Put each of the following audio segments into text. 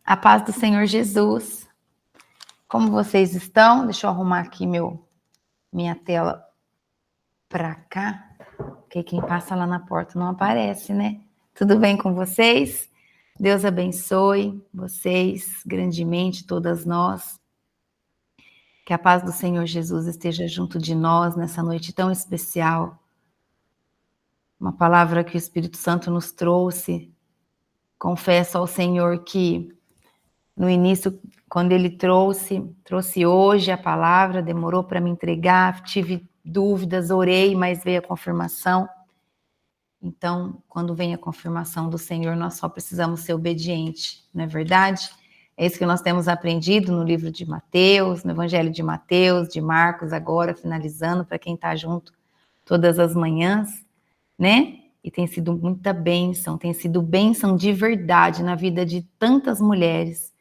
A paz do Senhor Jesus. Como vocês estão? Deixa eu arrumar aqui minha tela para cá, porque quem passa lá na porta não aparece, né? Tudo bem com vocês? Deus abençoe vocês grandemente, todas nós. Que a paz do Senhor Jesus esteja junto de nós nessa noite tão especial. Uma palavra que o Espírito Santo nos trouxe. Confesso ao Senhor que no início, quando ele trouxe hoje a palavra, demorou para me entregar, tive dúvidas, orei, mas veio a confirmação. Então, quando vem a confirmação do Senhor, nós só precisamos ser obedientes, não é verdade? É isso que nós temos aprendido no livro de Mateus, no Evangelho de Mateus, de Marcos, agora finalizando, para quem está junto todas as manhãs, né? E tem sido muita bênção, tem sido bênção de verdade na vida de tantas mulheres.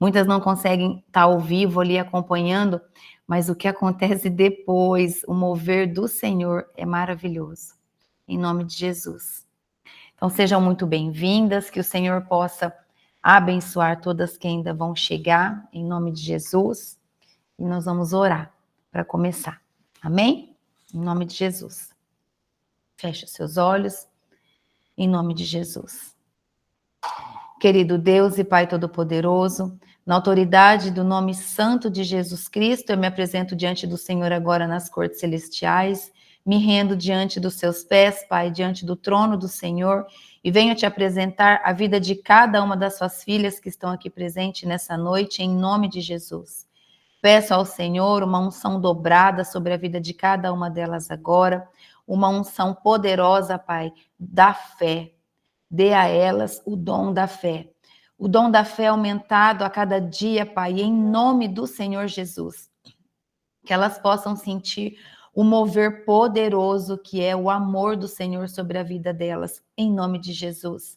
Muitas não conseguem estar ao vivo ali acompanhando, mas o que acontece depois, o mover do Senhor é maravilhoso. Em nome de Jesus. Então sejam muito bem-vindas, que o Senhor possa abençoar todas que ainda vão chegar, em nome de Jesus. E nós vamos orar para começar. Amém? Em nome de Jesus. Feche os seus olhos, em nome de Jesus. Querido Deus e Pai Todo-Poderoso, na autoridade do nome santo de Jesus Cristo, eu me apresento diante do Senhor agora nas cortes celestiais, me rendo diante dos seus pés, Pai, diante do trono do Senhor, e venho te apresentar a vida de cada uma das suas filhas que estão aqui presentes nessa noite, em nome de Jesus. Peço ao Senhor uma unção dobrada sobre a vida de cada uma delas agora, uma unção poderosa, Pai, da fé. Dê a elas o dom da fé. O dom da fé aumentado a cada dia, Pai, em nome do Senhor Jesus. Que elas possam sentir o mover poderoso que é o amor do Senhor sobre a vida delas, em nome de Jesus.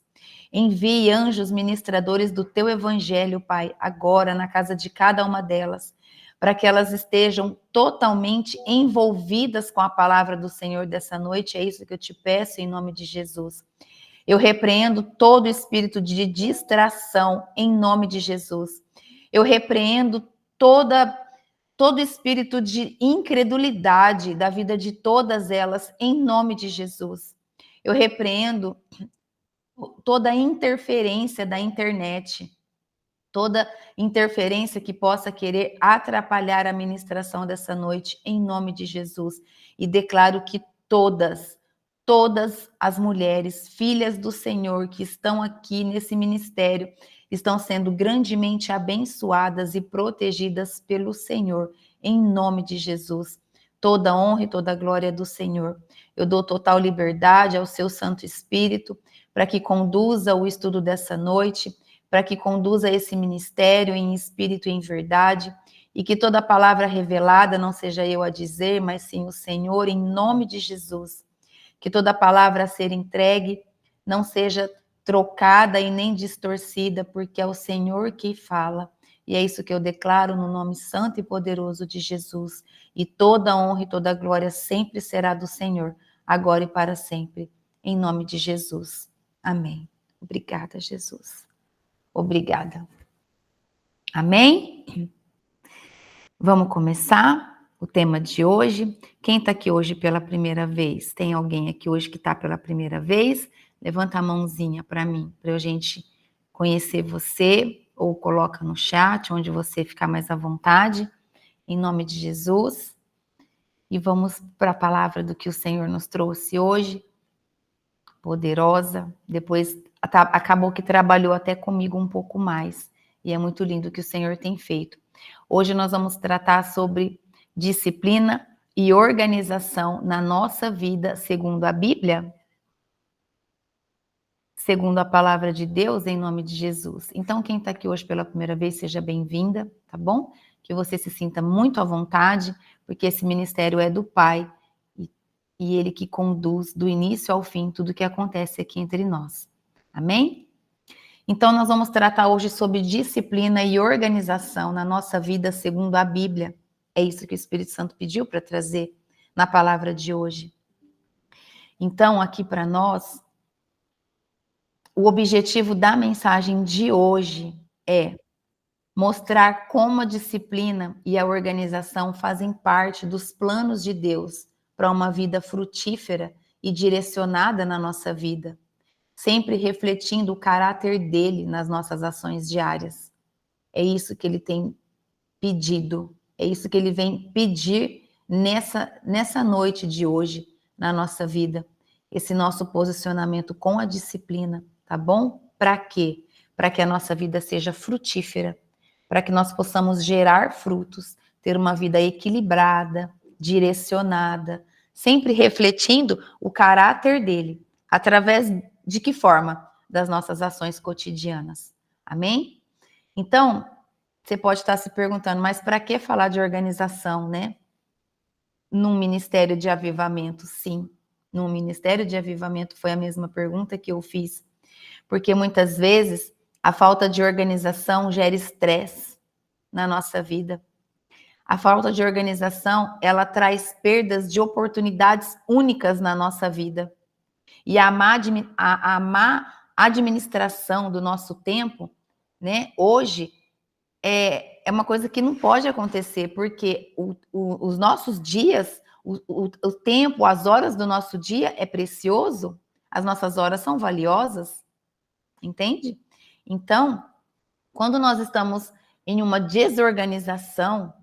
Envie anjos ministradores do teu evangelho, Pai, agora na casa de cada uma delas, para que elas estejam totalmente envolvidas com a palavra do Senhor dessa noite. É isso que eu te peço em nome de Jesus. Eu repreendo todo espírito de distração em nome de Jesus. Eu repreendo todo espírito de incredulidade da vida de todas elas em nome de Jesus. Eu repreendo toda interferência da internet, toda interferência que possa querer atrapalhar a ministração dessa noite em nome de Jesus. E declaro que todas as mulheres, filhas do Senhor que estão aqui nesse ministério, estão sendo grandemente abençoadas e protegidas pelo Senhor, em nome de Jesus. Toda honra e toda glória é do Senhor. Eu dou total liberdade ao seu Santo Espírito para que conduza o estudo dessa noite, para que conduza esse ministério em espírito e em verdade, e que toda palavra revelada não seja eu a dizer, mas sim o Senhor, em nome de Jesus. Que toda palavra a ser entregue não seja trocada e nem distorcida, porque é o Senhor que fala. E é isso que eu declaro no nome santo e poderoso de Jesus. E toda honra e toda glória sempre será do Senhor, agora e para sempre. Em nome de Jesus. Amém. Obrigada, Jesus. Obrigada. Amém? Vamos começar o tema de hoje. Quem está aqui hoje pela primeira vez? Tem alguém aqui hoje que está pela primeira vez? Levanta a mãozinha para mim, para a gente conhecer você, ou coloca no chat, onde você ficar mais à vontade, em nome de Jesus. E vamos para a palavra do que o Senhor nos trouxe hoje, poderosa. Depois acabou que trabalhou até comigo um pouco mais, e é muito lindo o que o Senhor tem feito. Hoje nós vamos tratar sobre disciplina e organização na nossa vida, segundo a Bíblia, segundo a palavra de Deus, em nome de Jesus. Então, quem está aqui hoje pela primeira vez, seja bem-vinda, tá bom? Que você se sinta muito à vontade, porque esse ministério é do Pai, e Ele que conduz do início ao fim tudo que acontece aqui entre nós. Amém? Então, nós vamos tratar hoje sobre disciplina e organização na nossa vida, segundo a Bíblia. É isso que o Espírito Santo pediu para trazer na palavra de hoje. Então, aqui para nós, o objetivo da mensagem de hoje é mostrar como a disciplina e a organização fazem parte dos planos de Deus para uma vida frutífera e direcionada na nossa vida, sempre refletindo o caráter dele nas nossas ações diárias. É isso que ele tem pedido, é isso que ele vem pedir nessa noite de hoje na nossa vida, esse nosso posicionamento com a disciplina, tá bom? Para quê? Para que a nossa vida seja frutífera, para que nós possamos gerar frutos, ter uma vida equilibrada, direcionada, sempre refletindo o caráter dele, através de que forma? Das nossas ações cotidianas. Amém? Então, você pode estar se perguntando, mas para que falar de organização, né? Num ministério de avivamento, sim. Num ministério de avivamento foi a mesma pergunta que eu fiz. Porque muitas vezes a falta de organização gera estresse na nossa vida. A falta de organização, ela traz perdas de oportunidades únicas na nossa vida. E a má administração do nosso tempo, né, hoje, é uma coisa que não pode acontecer, porque os nossos dias, o tempo, as horas do nosso dia é precioso, as nossas horas são valiosas, entende? Então, quando nós estamos em uma desorganização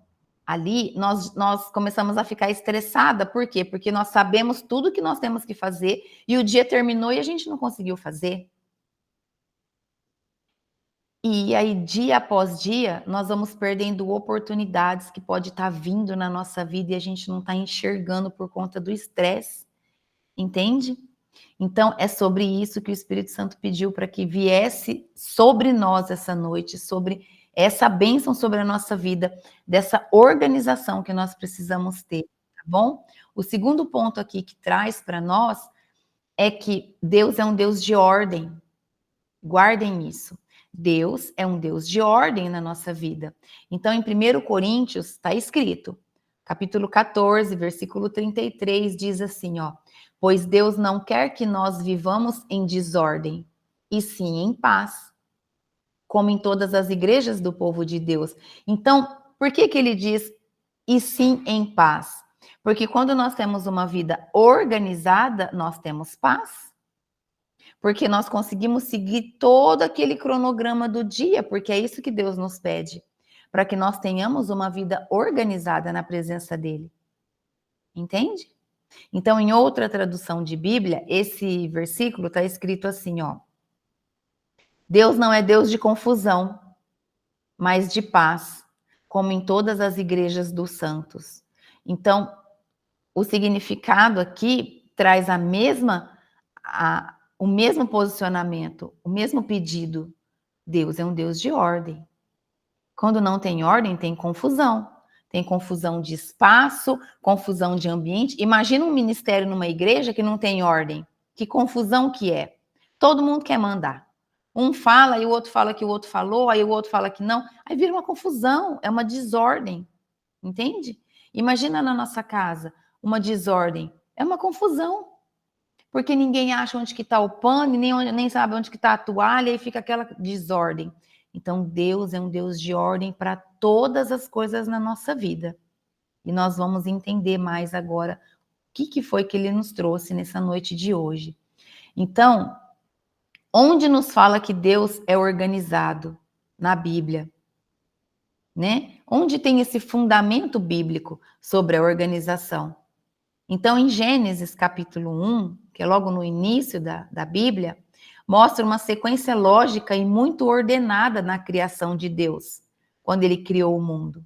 ali, nós começamos a ficar estressada. Por quê? Porque nós sabemos tudo que nós temos que fazer e o dia terminou e a gente não conseguiu fazer. E aí, dia após dia, nós vamos perdendo oportunidades que pode estar vindo na nossa vida e a gente não está enxergando por conta do estresse, entende? Então, é sobre isso que o Espírito Santo pediu para que viesse sobre nós essa noite, sobre essa bênção sobre a nossa vida, dessa organização que nós precisamos ter, tá bom? O segundo ponto aqui que traz para nós é que Deus é um Deus de ordem. Guardem isso. Deus é um Deus de ordem na nossa vida. Então, em 1 Coríntios, está escrito, capítulo 14, versículo 33, diz assim, ó, pois Deus não quer que nós vivamos em desordem, e sim em paz, como em todas as igrejas do povo de Deus. Então, por que ele diz, e sim em paz? Porque quando nós temos uma vida organizada, nós temos paz. Porque nós conseguimos seguir todo aquele cronograma do dia, porque é isso que Deus nos pede, para que nós tenhamos uma vida organizada na presença dele. Entende? Então, em outra tradução de Bíblia, esse versículo está escrito assim, ó. Deus não é Deus de confusão, mas de paz, como em todas as igrejas dos santos. Então, o significado aqui traz o mesmo posicionamento, o mesmo pedido. Deus é um Deus de ordem. Quando não tem ordem, tem confusão. Tem confusão de espaço, confusão de ambiente. Imagina um ministério numa igreja que não tem ordem. Que confusão que é. Todo mundo quer mandar. Um fala e o outro fala que o outro falou, aí o outro fala que não. Aí vira uma confusão, é uma desordem. Entende? Imagina na nossa casa uma desordem. É uma confusão. Porque ninguém acha onde que está o pano, nem sabe onde que está a toalha, e fica aquela desordem. Então, Deus é um Deus de ordem para todas as coisas na nossa vida. E nós vamos entender mais agora o que foi que ele nos trouxe nessa noite de hoje. Então, onde nos fala que Deus é organizado? Na Bíblia. Né? Onde tem esse fundamento bíblico sobre a organização? Então, em Gênesis capítulo 1, que é logo no início da Bíblia, mostra uma sequência lógica e muito ordenada na criação de Deus, quando ele criou o mundo.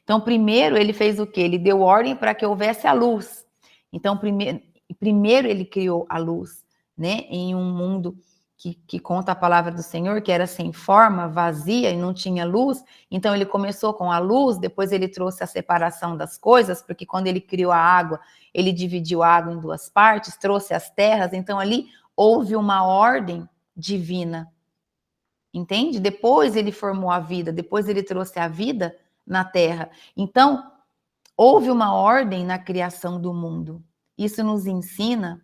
Então, primeiro ele fez o quê? Ele deu ordem para que houvesse a luz. Então, primeiro ele criou a luz, né? Em um mundo que conta a palavra do Senhor, que era sem forma, vazia e não tinha luz. Então, ele começou com a luz, depois ele trouxe a separação das coisas, porque quando ele criou a água, ele dividiu a água em duas partes, trouxe as terras, então ali houve uma ordem divina, entende? Depois ele formou a vida, depois ele trouxe a vida na terra. Então, houve uma ordem na criação do mundo. Isso nos ensina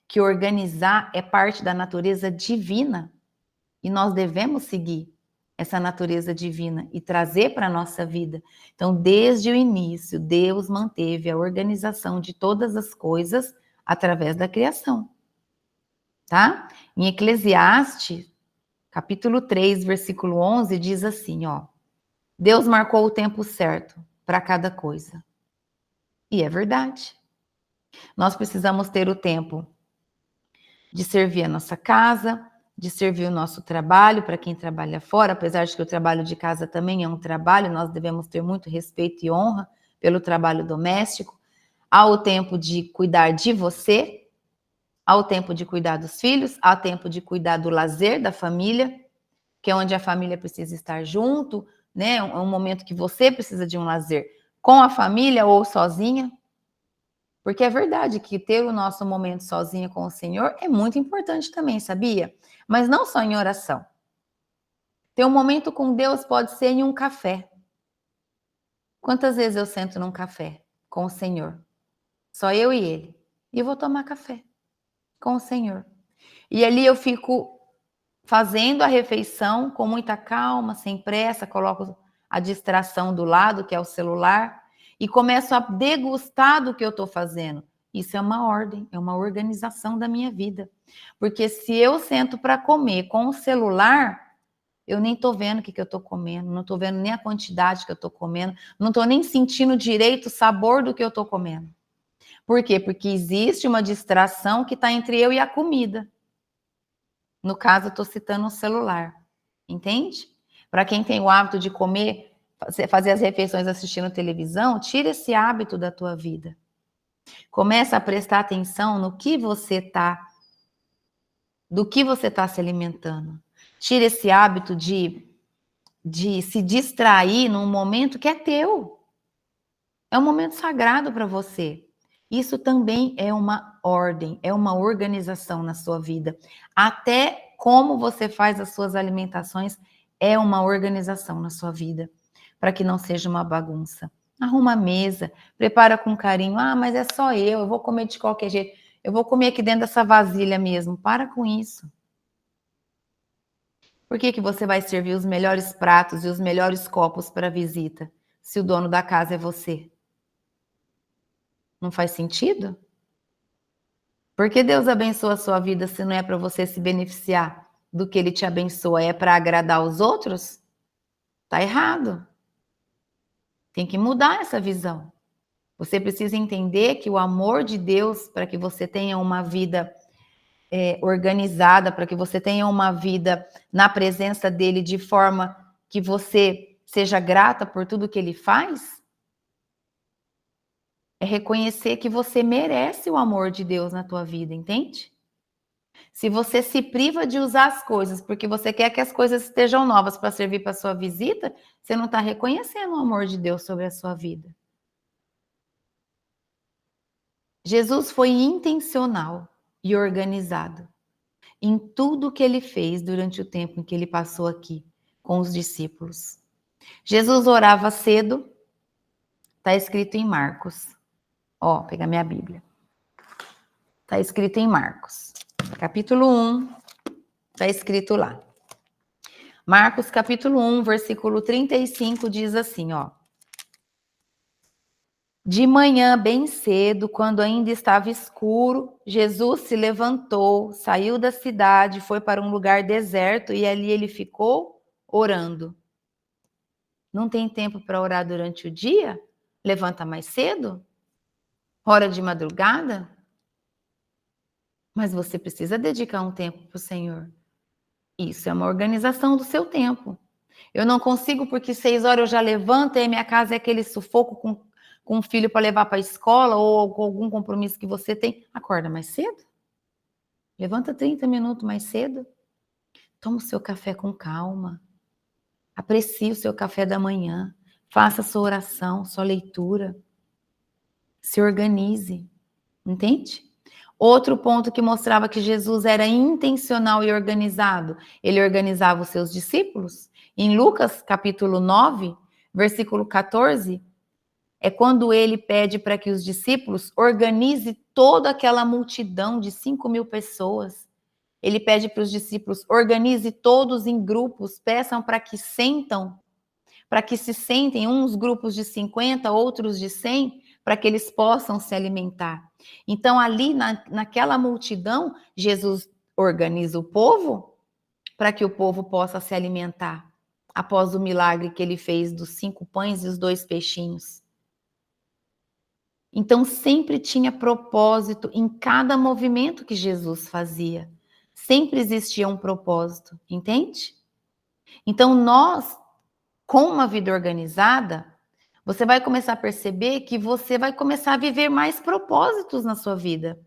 que organizar é parte da natureza divina e nós devemos seguir. essa natureza divina e trazer para a nossa vida. Então, desde o início, Deus manteve a organização de todas as coisas através da criação, tá? Em Eclesiastes, capítulo 3, versículo 11, diz assim, ó: Deus marcou o tempo certo para cada coisa. E é verdade. Nós precisamos ter o tempo de servir a nossa casa, de servir o nosso trabalho, para quem trabalha fora, apesar de que o trabalho de casa também é um trabalho, nós devemos ter muito respeito e honra pelo trabalho doméstico. Há o tempo de cuidar de você, há o tempo de cuidar dos filhos, há o tempo de cuidar do lazer da família, que é onde a família precisa estar junto, né? É um momento que você precisa de um lazer com a família ou sozinha. Porque é verdade que ter o nosso momento sozinho com o Senhor é muito importante também, sabia? Mas não só em oração. Ter um momento com Deus pode ser em um café. Quantas vezes eu sento num café com o Senhor? Só eu e Ele. E eu vou tomar café com o Senhor. E ali eu fico fazendo a refeição com muita calma, sem pressa, coloco a distração do lado, que é o celular, e começo a degustar do que eu estou fazendo. Isso é uma ordem, é uma organização da minha vida. Porque se eu sento para comer com o celular, eu nem estou vendo o que eu estou comendo, não estou vendo nem a quantidade que eu estou comendo, não estou nem sentindo direito o sabor do que eu estou comendo. Por quê? Porque existe uma distração que está entre eu e a comida. No caso, eu estou citando o celular, entende? Para quem tem o hábito de comer, fazer as refeições assistindo televisão, tira esse hábito da tua vida. Começa a prestar atenção no que você está, do que você está se alimentando. Tira esse hábito de se distrair num momento que é teu. É um momento sagrado para você. Isso também é uma ordem, é uma organização na sua vida. Até como você faz as suas alimentações é uma organização na sua vida, para que não seja uma bagunça. Arruma a mesa, prepara com carinho. Ah, mas é só eu vou comer de qualquer jeito. Eu vou comer aqui dentro dessa vasilha mesmo. Para com isso. Por que você vai servir os melhores pratos e os melhores copos para a visita, se o dono da casa é você? Não faz sentido? Por que Deus abençoa a sua vida se não é para você se beneficiar do que Ele te abençoa? É para agradar os outros? Tá errado. Tem que mudar essa visão. Você precisa entender que o amor de Deus, para que você tenha uma vida organizada, para que você tenha uma vida na presença dEle de forma que você seja grata por tudo que Ele faz, é reconhecer que você merece o amor de Deus na tua vida, entende? Se você se priva de usar as coisas porque você quer que as coisas estejam novas para servir para sua visita, você não está reconhecendo o amor de Deus sobre a sua vida. Jesus foi intencional e organizado em tudo que ele fez durante o tempo em que ele passou aqui com os discípulos. Jesus orava cedo, está escrito em Marcos. Ó, pegar minha Bíblia. Está escrito em Marcos, capítulo 1, está escrito lá. Marcos, capítulo 1, versículo 35, diz assim, ó. De manhã, bem cedo, quando ainda estava escuro, Jesus se levantou, saiu da cidade, foi para um lugar deserto e ali ele ficou orando. Não tem tempo para orar durante o dia? Levanta mais cedo? Hora de madrugada? Mas você precisa dedicar um tempo para o Senhor. Isso é uma organização do seu tempo. Eu não consigo porque 6 horas eu já levanto e minha casa é aquele sufoco com um filho para levar para a escola ou com algum compromisso que você tem. Acorda mais cedo. Levanta 30 minutos mais cedo. Toma o seu café com calma. Aprecie o seu café da manhã. Faça a sua oração, sua leitura. Se organize. Entende? Outro ponto que mostrava que Jesus era intencional e organizado. Ele organizava os seus discípulos. Em Lucas, capítulo 9, versículo 14, é quando ele pede para que os discípulos organizem toda aquela multidão de 5.000 pessoas Ele pede para os discípulos: organize todos em grupos, peçam para que se sentem uns grupos de 50, outros de 100, para que eles possam se alimentar. Então, ali naquela multidão, Jesus organiza o povo para que o povo possa se alimentar, após o milagre que ele fez dos 5 pães e os 2 peixinhos. Então, sempre tinha propósito em cada movimento que Jesus fazia. Sempre existia um propósito, entende? Então, nós, com uma vida organizada, você vai começar a perceber que você vai começar a viver mais propósitos na sua vida.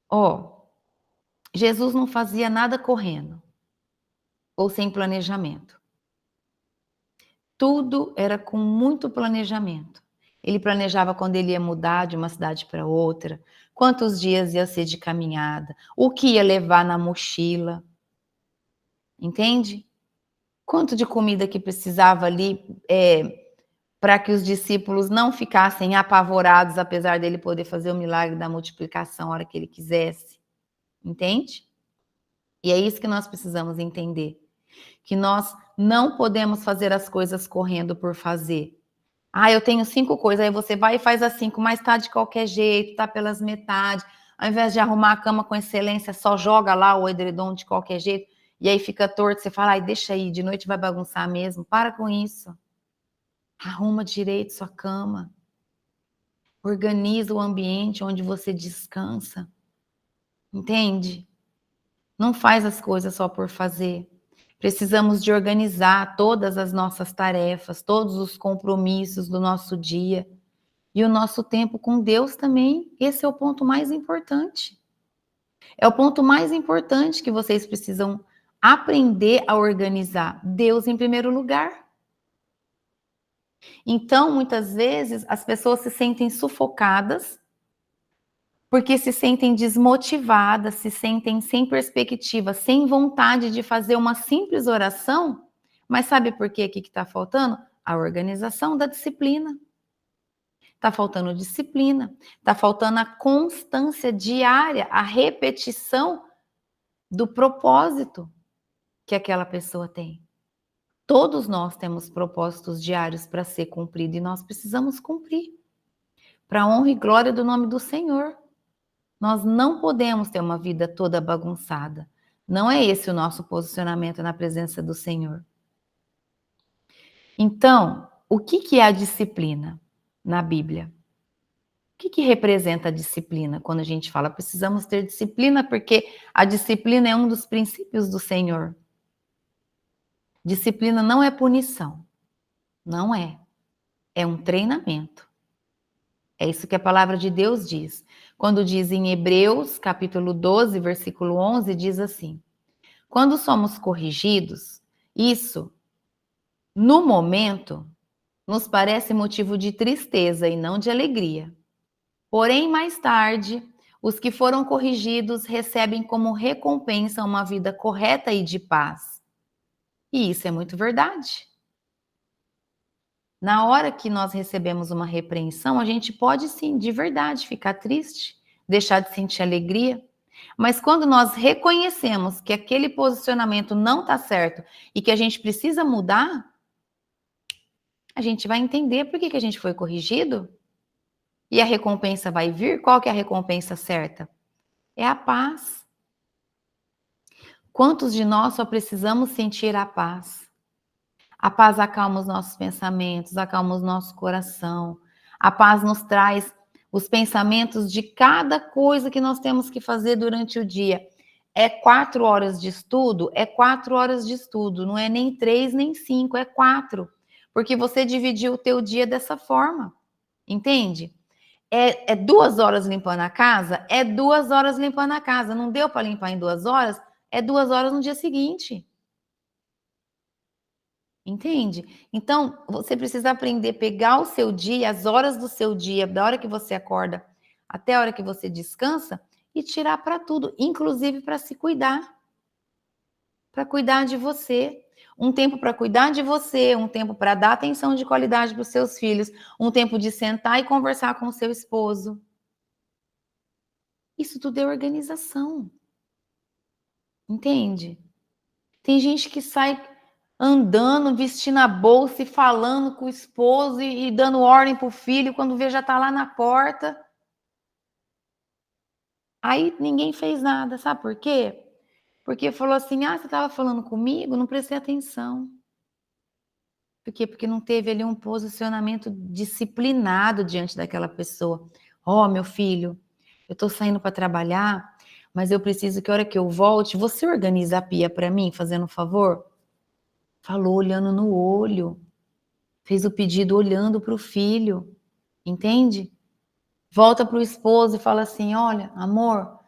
Ó, Jesus não fazia nada correndo ou sem planejamento. Tudo era com muito planejamento. Ele planejava quando ele ia mudar de uma cidade para outra, quantos dias ia ser de caminhada, o que ia levar na mochila, entende? Quanto de comida que precisava ali para que os discípulos não ficassem apavorados, apesar dele poder fazer o milagre da multiplicação a hora que ele quisesse, entende? E é isso que nós precisamos entender, que nós não podemos fazer as coisas correndo por fazer. Ah, eu tenho 5 coisas, aí você vai e faz as 5, mas tá de qualquer jeito, tá pelas metades. Ao invés de arrumar a cama com excelência, só joga lá o edredom de qualquer jeito, e aí fica torto, você fala, ai, deixa aí, de noite vai bagunçar mesmo. Para com isso. Arruma direito sua cama. Organiza o ambiente onde você descansa. Entende? Não faz as coisas só por fazer. Precisamos de organizar todas as nossas tarefas, todos os compromissos do nosso dia. E o nosso tempo com Deus também, esse é o ponto mais importante. É o ponto mais importante que vocês precisam aprender a organizar. Deus em primeiro lugar. Então, muitas vezes, as pessoas se sentem sufocadas, porque se sentem desmotivadas, se sentem sem perspectiva, sem vontade de fazer uma simples oração. Mas sabe por quê que está faltando? A organização da disciplina. Está faltando disciplina, está faltando a constância diária, a repetição do propósito que aquela pessoa tem. Todos nós temos propósitos diários para ser cumprido e nós precisamos cumprir. Para a honra e glória do nome do Senhor. Nós não podemos ter uma vida toda bagunçada. Não é esse o nosso posicionamento na presença do Senhor. Então, o que é a disciplina na Bíblia? O que representa a disciplina? Quando a gente fala, precisamos ter disciplina, porque a disciplina é um dos princípios do Senhor. Disciplina não é punição. Não é. É um treinamento. É isso que a palavra de Deus diz. Quando diz em Hebreus, capítulo 12, versículo 11, diz assim: quando somos corrigidos, isso, no momento, nos parece motivo de tristeza e não de alegria. Porém, mais tarde, os que foram corrigidos recebem como recompensa uma vida correta e de paz. E isso é muito verdade. Na hora que nós recebemos uma repreensão, a gente pode sim, de verdade, ficar triste, deixar de sentir alegria. Mas quando nós reconhecemos que aquele posicionamento não está certo e que a gente precisa mudar, a gente vai entender por que a gente foi corrigido. E a recompensa vai vir. Qual que é a recompensa certa? É a paz. Quantos de nós só precisamos sentir a paz? A paz acalma os nossos pensamentos, acalma o nosso coração. A paz nos traz os pensamentos de cada coisa que nós temos que fazer durante o dia. É 4 horas de estudo? É 4 horas de estudo. Não é nem 3, nem 5, é 4. Porque você dividiu o teu dia dessa forma. Entende? É 2 horas limpando a casa? É 2 horas limpando a casa. Não deu para limpar em 2 horas? É 2 horas no dia seguinte. Entende? Então, você precisa aprender a pegar o seu dia, as horas do seu dia, da hora que você acorda até a hora que você descansa, e tirar para tudo, inclusive para se cuidar. Para cuidar de você. Um tempo para cuidar de você, um tempo para dar atenção de qualidade para os seus filhos, um tempo de sentar e conversar com o seu esposo. Isso tudo é organização. Entende? Tem gente que sai andando, vestindo a bolsa e falando com o esposo e dando ordem pro filho, quando vê já tá lá na porta. Aí ninguém fez nada, sabe por quê? Porque falou assim: "Ah, você estava falando comigo? Não prestei atenção". Por quê? Porque não teve ali um posicionamento disciplinado diante daquela pessoa. "Ó, meu filho, eu tô saindo para trabalhar, mas eu preciso que a hora que eu volte, você organiza a pia para mim, fazendo um favor?". Falou olhando no olho, fez o pedido olhando para o filho, entende? Volta para o esposo e fala assim: "Olha, amor,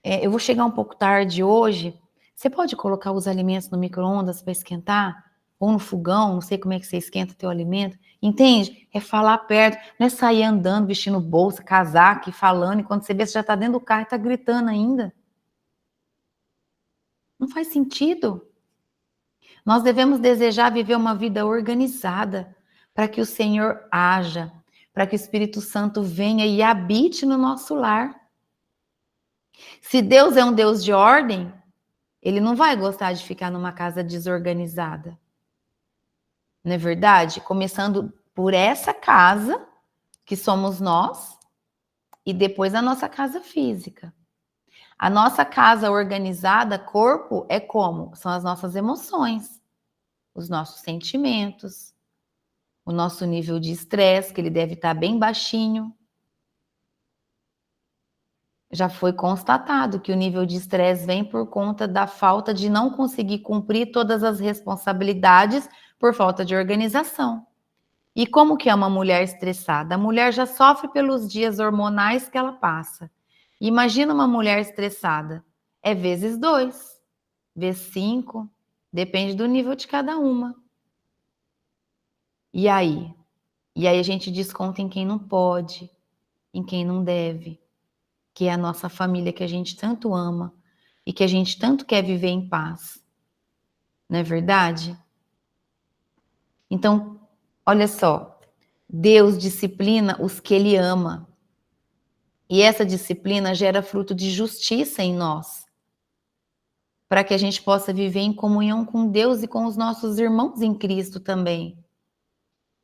eu vou chegar um pouco tarde hoje, você pode colocar os alimentos no micro-ondas para esquentar? Ou no fogão, não sei como é que você esquenta teu alimento", entende? É falar perto, não é sair andando, vestindo bolsa, casaco e falando, e quando você vê, você já está dentro do carro e está gritando ainda. Não faz sentido. Nós devemos desejar viver uma vida organizada, para que o Senhor haja, para que o Espírito Santo venha e habite no nosso lar. Se Deus é um Deus de ordem, Ele não vai gostar de ficar numa casa desorganizada. Não é verdade? Começando por essa casa, que somos nós, e depois a nossa casa física. A nossa casa organizada, corpo, é como? São as nossas emoções, os nossos sentimentos, o nosso nível de estresse, que ele deve estar bem baixinho. Já foi constatado que o nível de estresse vem por conta da falta de não conseguir cumprir todas as responsabilidades por falta de organização. E como que é uma mulher estressada? A mulher já sofre pelos dias hormonais que ela passa. Imagina uma mulher estressada. É vezes 2, vezes 5, depende do nível de cada uma. E aí? E aí a gente desconta em quem não pode, em quem não deve, que é a nossa família que a gente tanto ama e que a gente tanto quer viver em paz. Não é verdade? Então, olha só, Deus disciplina os que Ele ama. E essa disciplina gera fruto de justiça em nós, para que a gente possa viver em comunhão com Deus e com os nossos irmãos em Cristo também.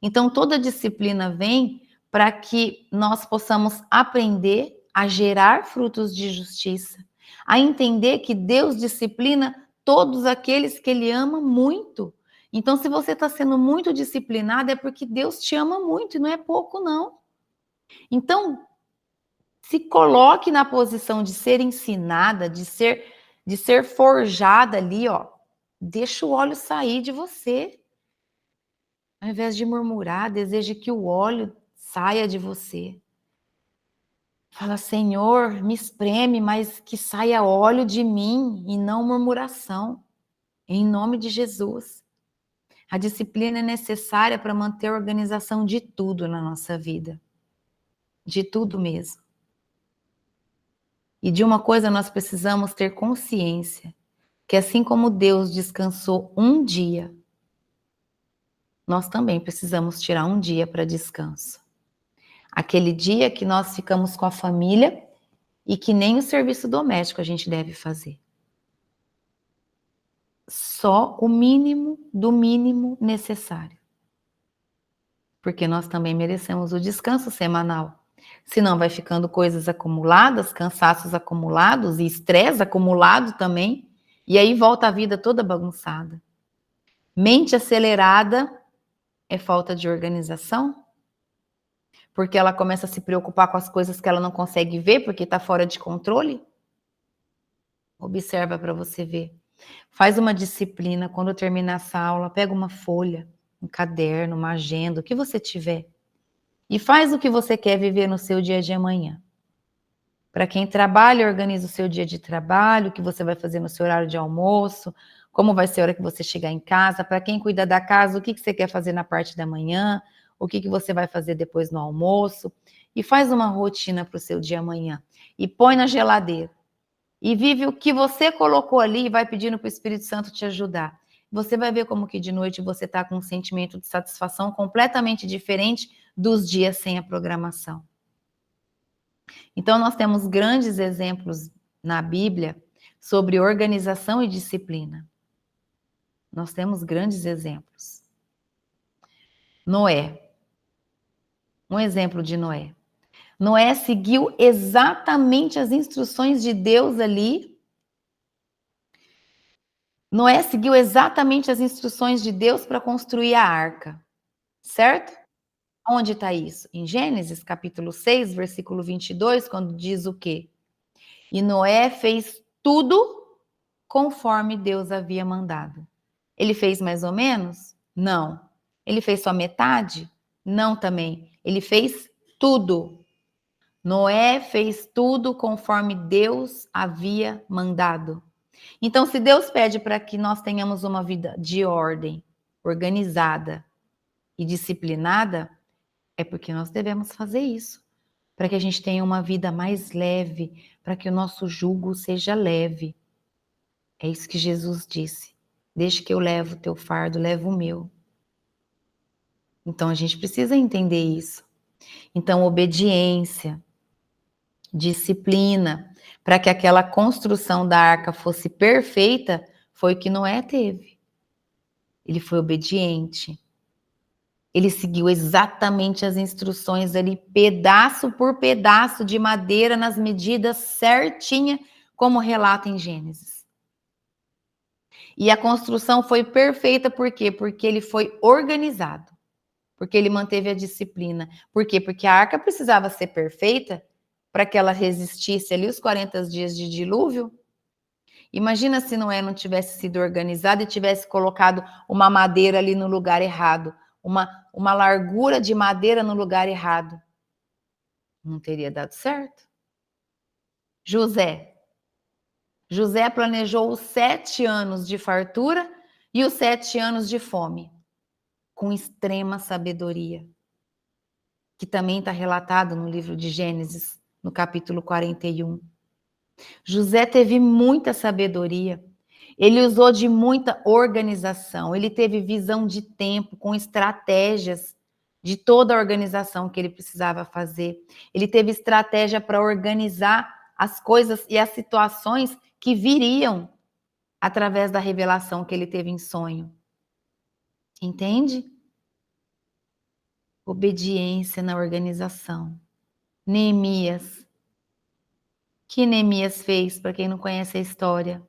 Então, toda disciplina vem para que nós possamos aprender a gerar frutos de justiça, a entender que Deus disciplina todos aqueles que Ele ama muito. Então, se você está sendo muito disciplinado, é porque Deus te ama muito, e não é pouco, não. Então, se coloque na posição de ser ensinada, de ser forjada ali, ó. Deixa o óleo sair de você. Ao invés de murmurar, deseje que o óleo saia de você. Fala, Senhor, me espreme, mas que saia óleo de mim e não murmuração. Em nome de Jesus. A disciplina é necessária para manter a organização de tudo na nossa vida. De tudo mesmo. E de uma coisa nós precisamos ter consciência, que assim como Deus descansou um dia, nós também precisamos tirar um dia para descanso. Aquele dia que nós ficamos com a família e que nem o serviço doméstico a gente deve fazer. Só o mínimo do mínimo necessário. Porque nós também merecemos o descanso semanal. Senão vai ficando coisas acumuladas, cansaços acumulados e estresse acumulado também. E aí volta a vida toda bagunçada. Mente acelerada é falta de organização, porque ela começa a se preocupar com as coisas que ela não consegue ver, porque está fora de controle. Observa para você ver. Faz uma disciplina, quando terminar essa aula, pega uma folha, um caderno, uma agenda, o que você tiver, e faz o que você quer viver no seu dia de amanhã. Para quem trabalha, organiza o seu dia de trabalho, o que você vai fazer no seu horário de almoço, como vai ser a hora que você chegar em casa. Para quem cuida da casa, o que você quer fazer na parte da manhã, o que você vai fazer depois no almoço. E faz uma rotina para o seu dia amanhã. E põe na geladeira. E vive o que você colocou ali e vai pedindo para o Espírito Santo te ajudar. Você vai ver como que de noite você está com um sentimento de satisfação completamente diferente dos dias sem a programação. Então, nós temos grandes exemplos na Bíblia sobre organização e disciplina. Nós temos grandes exemplos. Noé. Um exemplo de Noé. Noé seguiu exatamente as instruções de Deus ali. Noé seguiu exatamente as instruções de Deus para construir a arca. Certo? Onde está isso? Em Gênesis, capítulo 6, versículo 22, quando diz o quê? E Noé fez tudo conforme Deus havia mandado. Ele fez mais ou menos? Não. Ele fez só metade? Não também. Ele fez tudo. Noé fez tudo conforme Deus havia mandado. Então, se Deus pede para que nós tenhamos uma vida de ordem, organizada e disciplinada, é porque nós devemos fazer isso. Para que a gente tenha uma vida mais leve, para que o nosso jugo seja leve. É isso que Jesus disse. Deixa que eu levo o teu fardo, levo o meu. Então, a gente precisa entender isso. Então, obediência, disciplina, para que aquela construção da arca fosse perfeita, foi o que Noé teve. Ele foi obediente. Ele seguiu exatamente as instruções ali, pedaço por pedaço de madeira, nas medidas certinhas, como relata em Gênesis. E a construção foi perfeita, por quê? Porque ele foi organizado. Porque ele manteve a disciplina. Por quê? Porque a arca precisava ser perfeita para que ela resistisse ali os 40 dias de dilúvio. Imagina se Noé não tivesse sido organizado e tivesse colocado uma madeira ali no lugar errado, uma largura de madeira no lugar errado. Não teria dado certo. José planejou os 7 anos de fartura e os 7 anos de fome, com extrema sabedoria, que também está relatado no livro de Gênesis, no capítulo 41. José teve muita sabedoria, ele usou de muita organização, ele teve visão de tempo, com estratégias de toda a organização que ele precisava fazer. Ele teve estratégia para organizar as coisas e as situações que viriam através da revelação que ele teve em sonho. Entende? Obediência na organização. Neemias. O que Neemias fez, para quem não conhece a história?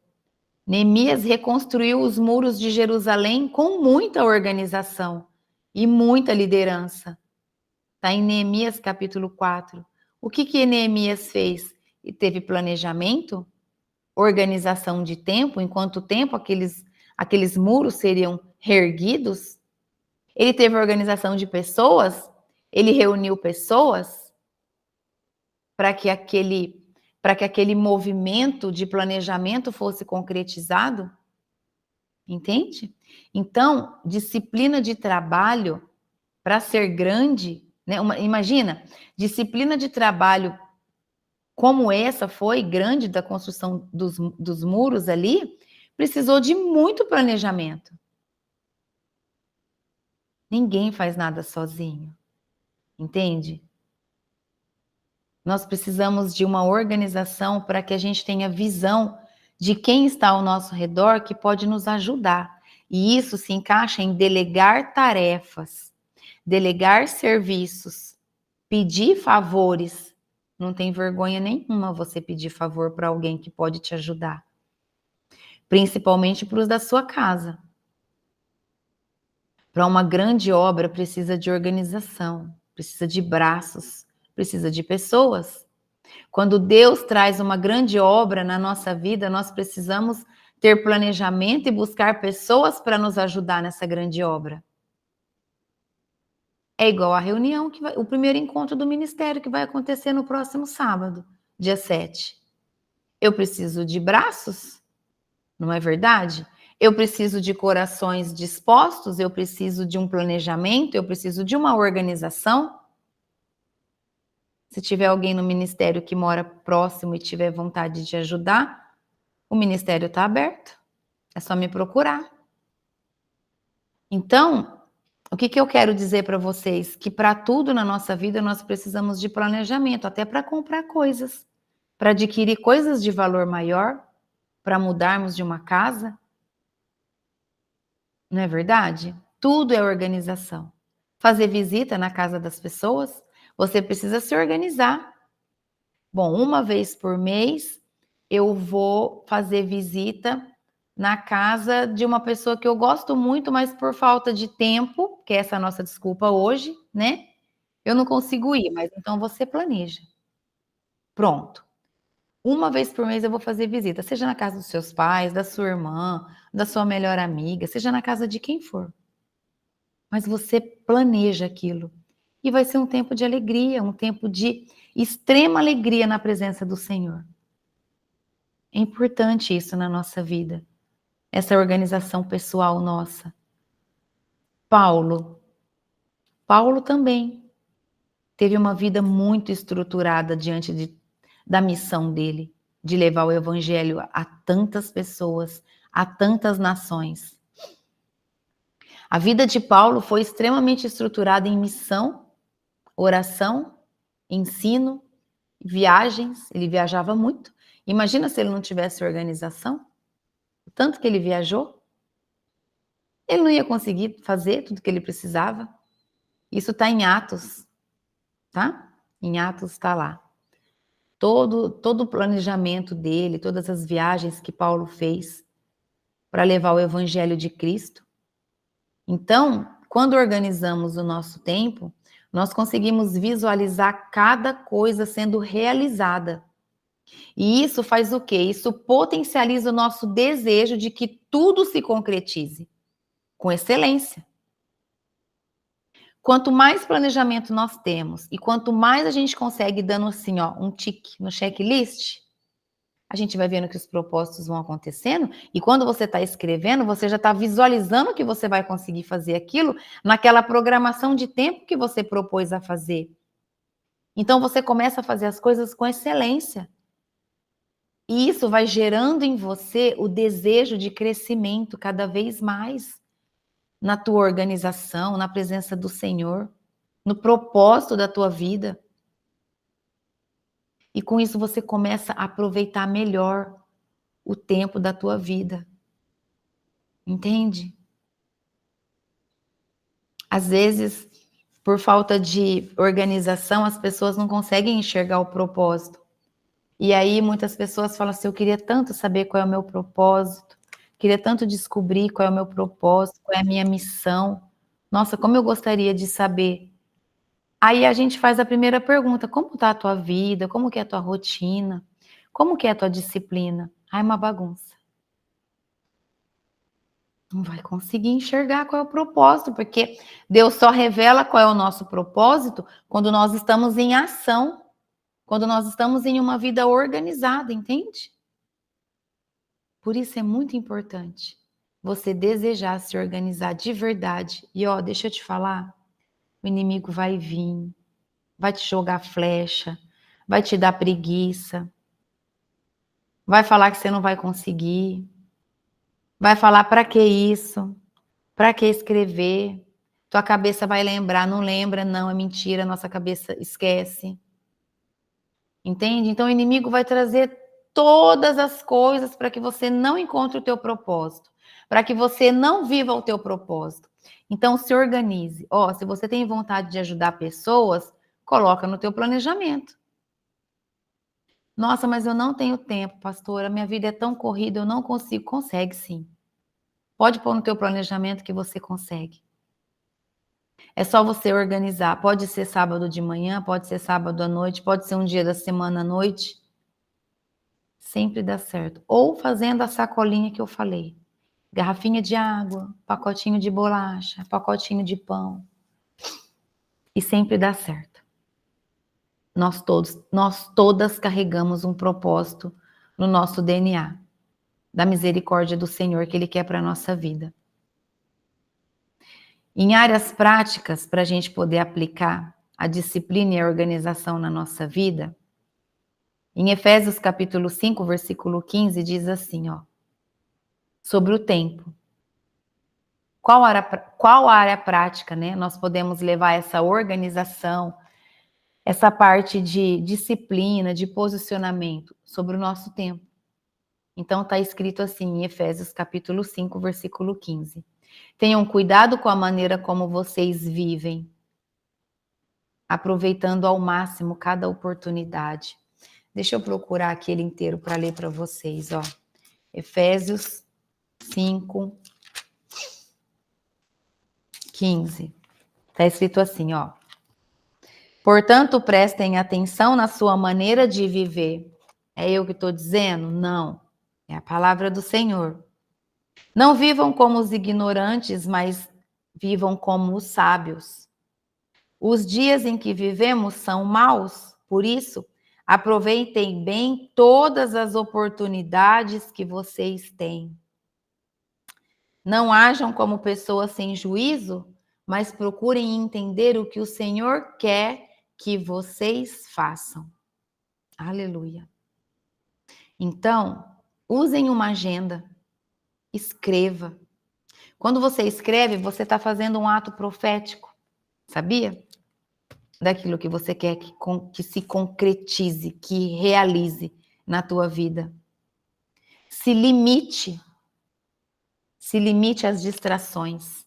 Neemias reconstruiu os muros de Jerusalém com muita organização e muita liderança. Está em Neemias capítulo 4. O que Neemias fez? E teve planejamento, organização de tempo, em quanto tempo aqueles muros seriam reerguidos. Ele teve organização de pessoas, ele reuniu pessoas para que aquele movimento de planejamento fosse concretizado. Entende? Então, disciplina de trabalho, para ser grande, né? Imagina, disciplina de trabalho como essa foi grande, da construção dos muros ali, precisou de muito planejamento. Ninguém faz nada sozinho, entende? Nós precisamos de uma organização para que a gente tenha visão de quem está ao nosso redor que pode nos ajudar. E isso se encaixa em delegar tarefas, delegar serviços, pedir favores. Não tem vergonha nenhuma você pedir favor para alguém que pode te ajudar. Principalmente para os da sua casa. Para uma grande obra precisa de organização, precisa de braços, precisa de pessoas. Quando Deus traz uma grande obra na nossa vida, nós precisamos ter planejamento e buscar pessoas para nos ajudar nessa grande obra. É igual a reunião, o primeiro encontro do ministério que vai acontecer no próximo sábado, dia 7. Eu preciso de braços, não é verdade? Eu preciso de corações dispostos, eu preciso de um planejamento, eu preciso de uma organização. Se tiver alguém no ministério que mora próximo e tiver vontade de ajudar, o ministério está aberto. É só me procurar. Então, O que eu quero dizer para vocês? Que para tudo na nossa vida nós precisamos de planejamento, até para comprar coisas, para adquirir coisas de valor maior, para mudarmos de uma casa. Não é verdade? Tudo é organização. Fazer visita na casa das pessoas, você precisa se organizar. Bom, uma vez por mês eu vou fazer visita na casa de uma pessoa que eu gosto muito, mas por falta de tempo, que é essa a nossa desculpa hoje, né? Eu não consigo ir, mas então você planeja. Pronto. Uma vez por mês eu vou fazer visita, seja na casa dos seus pais, da sua irmã, da sua melhor amiga, seja na casa de quem for. Mas você planeja aquilo. E vai ser um tempo de alegria, um tempo de extrema alegria na presença do Senhor. É importante isso na nossa vida, essa organização pessoal nossa. Paulo também teve uma vida muito estruturada diante da missão dele, de levar o evangelho a tantas pessoas, a tantas nações. A vida de Paulo foi extremamente estruturada em missão, oração, ensino, viagens. Ele viajava muito. Imagina se ele não tivesse organização, o tanto que ele viajou. Ele não ia conseguir fazer tudo que ele precisava. Isso está em Atos, tá? Em Atos está lá. Todo o planejamento dele, todas as viagens que Paulo fez para levar o evangelho de Cristo. Então, quando organizamos o nosso tempo, nós conseguimos visualizar cada coisa sendo realizada. E isso faz o quê? Isso potencializa o nosso desejo de que tudo se concretize com excelência. Quanto mais planejamento nós temos e quanto mais a gente consegue dando assim, ó, um tique no checklist, a gente vai vendo que os propósitos vão acontecendo e quando você está escrevendo, você já está visualizando que você vai conseguir fazer aquilo naquela programação de tempo que você propôs a fazer. Então você começa a fazer as coisas com excelência. E isso vai gerando em você o desejo de crescimento cada vez mais na tua organização, na presença do Senhor, no propósito da tua vida. E com isso você começa a aproveitar melhor o tempo da tua vida. Entende? Às vezes, por falta de organização, as pessoas não conseguem enxergar o propósito. E aí muitas pessoas falam assim, eu queria tanto saber qual é o meu propósito, queria tanto descobrir qual é o meu propósito, qual é a minha missão. Nossa, como eu gostaria de saber. Aí a gente faz a primeira pergunta, como está a tua vida, como que é a tua rotina, como que é a tua disciplina? Ai, uma bagunça. Não vai conseguir enxergar qual é o propósito, porque Deus só revela qual é o nosso propósito quando nós estamos em ação, quando nós estamos em uma vida organizada, entende? Por isso é muito importante você desejar se organizar de verdade. E ó, deixa eu te falar, o inimigo vai vir, vai te jogar flecha, vai te dar preguiça, vai falar que você não vai conseguir, vai falar para que isso? Para que escrever? Tua cabeça vai lembrar, não lembra, não, é mentira, nossa cabeça esquece. Entende? Então o inimigo vai trazer todas as coisas para que você não encontre o teu propósito, para que você não viva o teu propósito. Então se organize. Ó, se você tem vontade de ajudar pessoas, coloca no teu planejamento. Nossa, mas eu não tenho tempo, pastora, minha vida é tão corrida, eu não consigo. Consegue sim. Pode pôr no teu planejamento que você consegue. É só você organizar. Pode ser sábado de manhã, pode ser sábado à noite, pode ser um dia da semana à noite. Sempre dá certo. Ou fazendo a sacolinha que eu falei. Garrafinha de água, pacotinho de bolacha, pacotinho de pão. E sempre dá certo. Nós todas carregamos um propósito no nosso DNA. Da misericórdia do Senhor que Ele quer para a nossa vida. Em áreas práticas, para a gente poder aplicar a disciplina e a organização na nossa vida, em Efésios capítulo 5, versículo 15, diz assim, ó, sobre o tempo. qual área prática, né? Nós podemos levar essa organização, essa parte de disciplina, de posicionamento sobre o nosso tempo. Então está escrito assim em Efésios capítulo 5, versículo 15. Tenham cuidado com a maneira como vocês vivem, aproveitando ao máximo cada oportunidade. Deixa eu procurar aquele inteiro para ler para vocês, ó. Efésios 5, 15. Está escrito assim, ó. Portanto, prestem atenção na sua maneira de viver. É eu que estou dizendo? Não. É a palavra do Senhor. Não vivam como os ignorantes, mas vivam como os sábios. Os dias em que vivemos são maus, por isso, aproveitem bem todas as oportunidades que vocês têm. Não hajam como pessoas sem juízo, mas procurem entender o que o Senhor quer que vocês façam. Aleluia. Então, usem uma agenda, escreva. Quando você escreve, você está fazendo um ato profético, sabia? Daquilo que você quer que se concretize, que realize na tua vida. Se limite às distrações.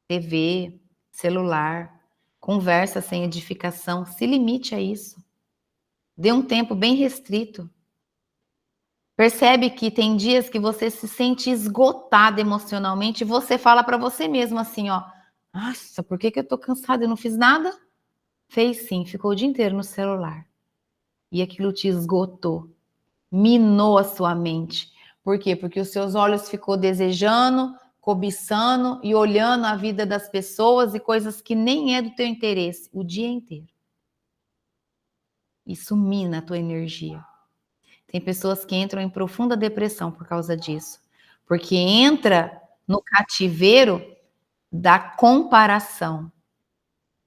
TV, celular, conversa sem edificação, se limite a isso. Dê um tempo bem restrito. Percebe que tem dias que você se sente esgotado emocionalmente e você fala para você mesmo assim, ó, nossa, por que eu tô cansada? Eu não fiz nada? Fez sim, ficou o dia inteiro no celular. E aquilo te esgotou, minou a sua mente. Por quê? Porque os seus olhos ficou desejando, cobiçando e olhando a vida das pessoas e coisas que nem é do teu interesse o dia inteiro. Isso mina a tua energia. Tem pessoas que entram em profunda depressão por causa disso. Porque entra no cativeiro da comparação.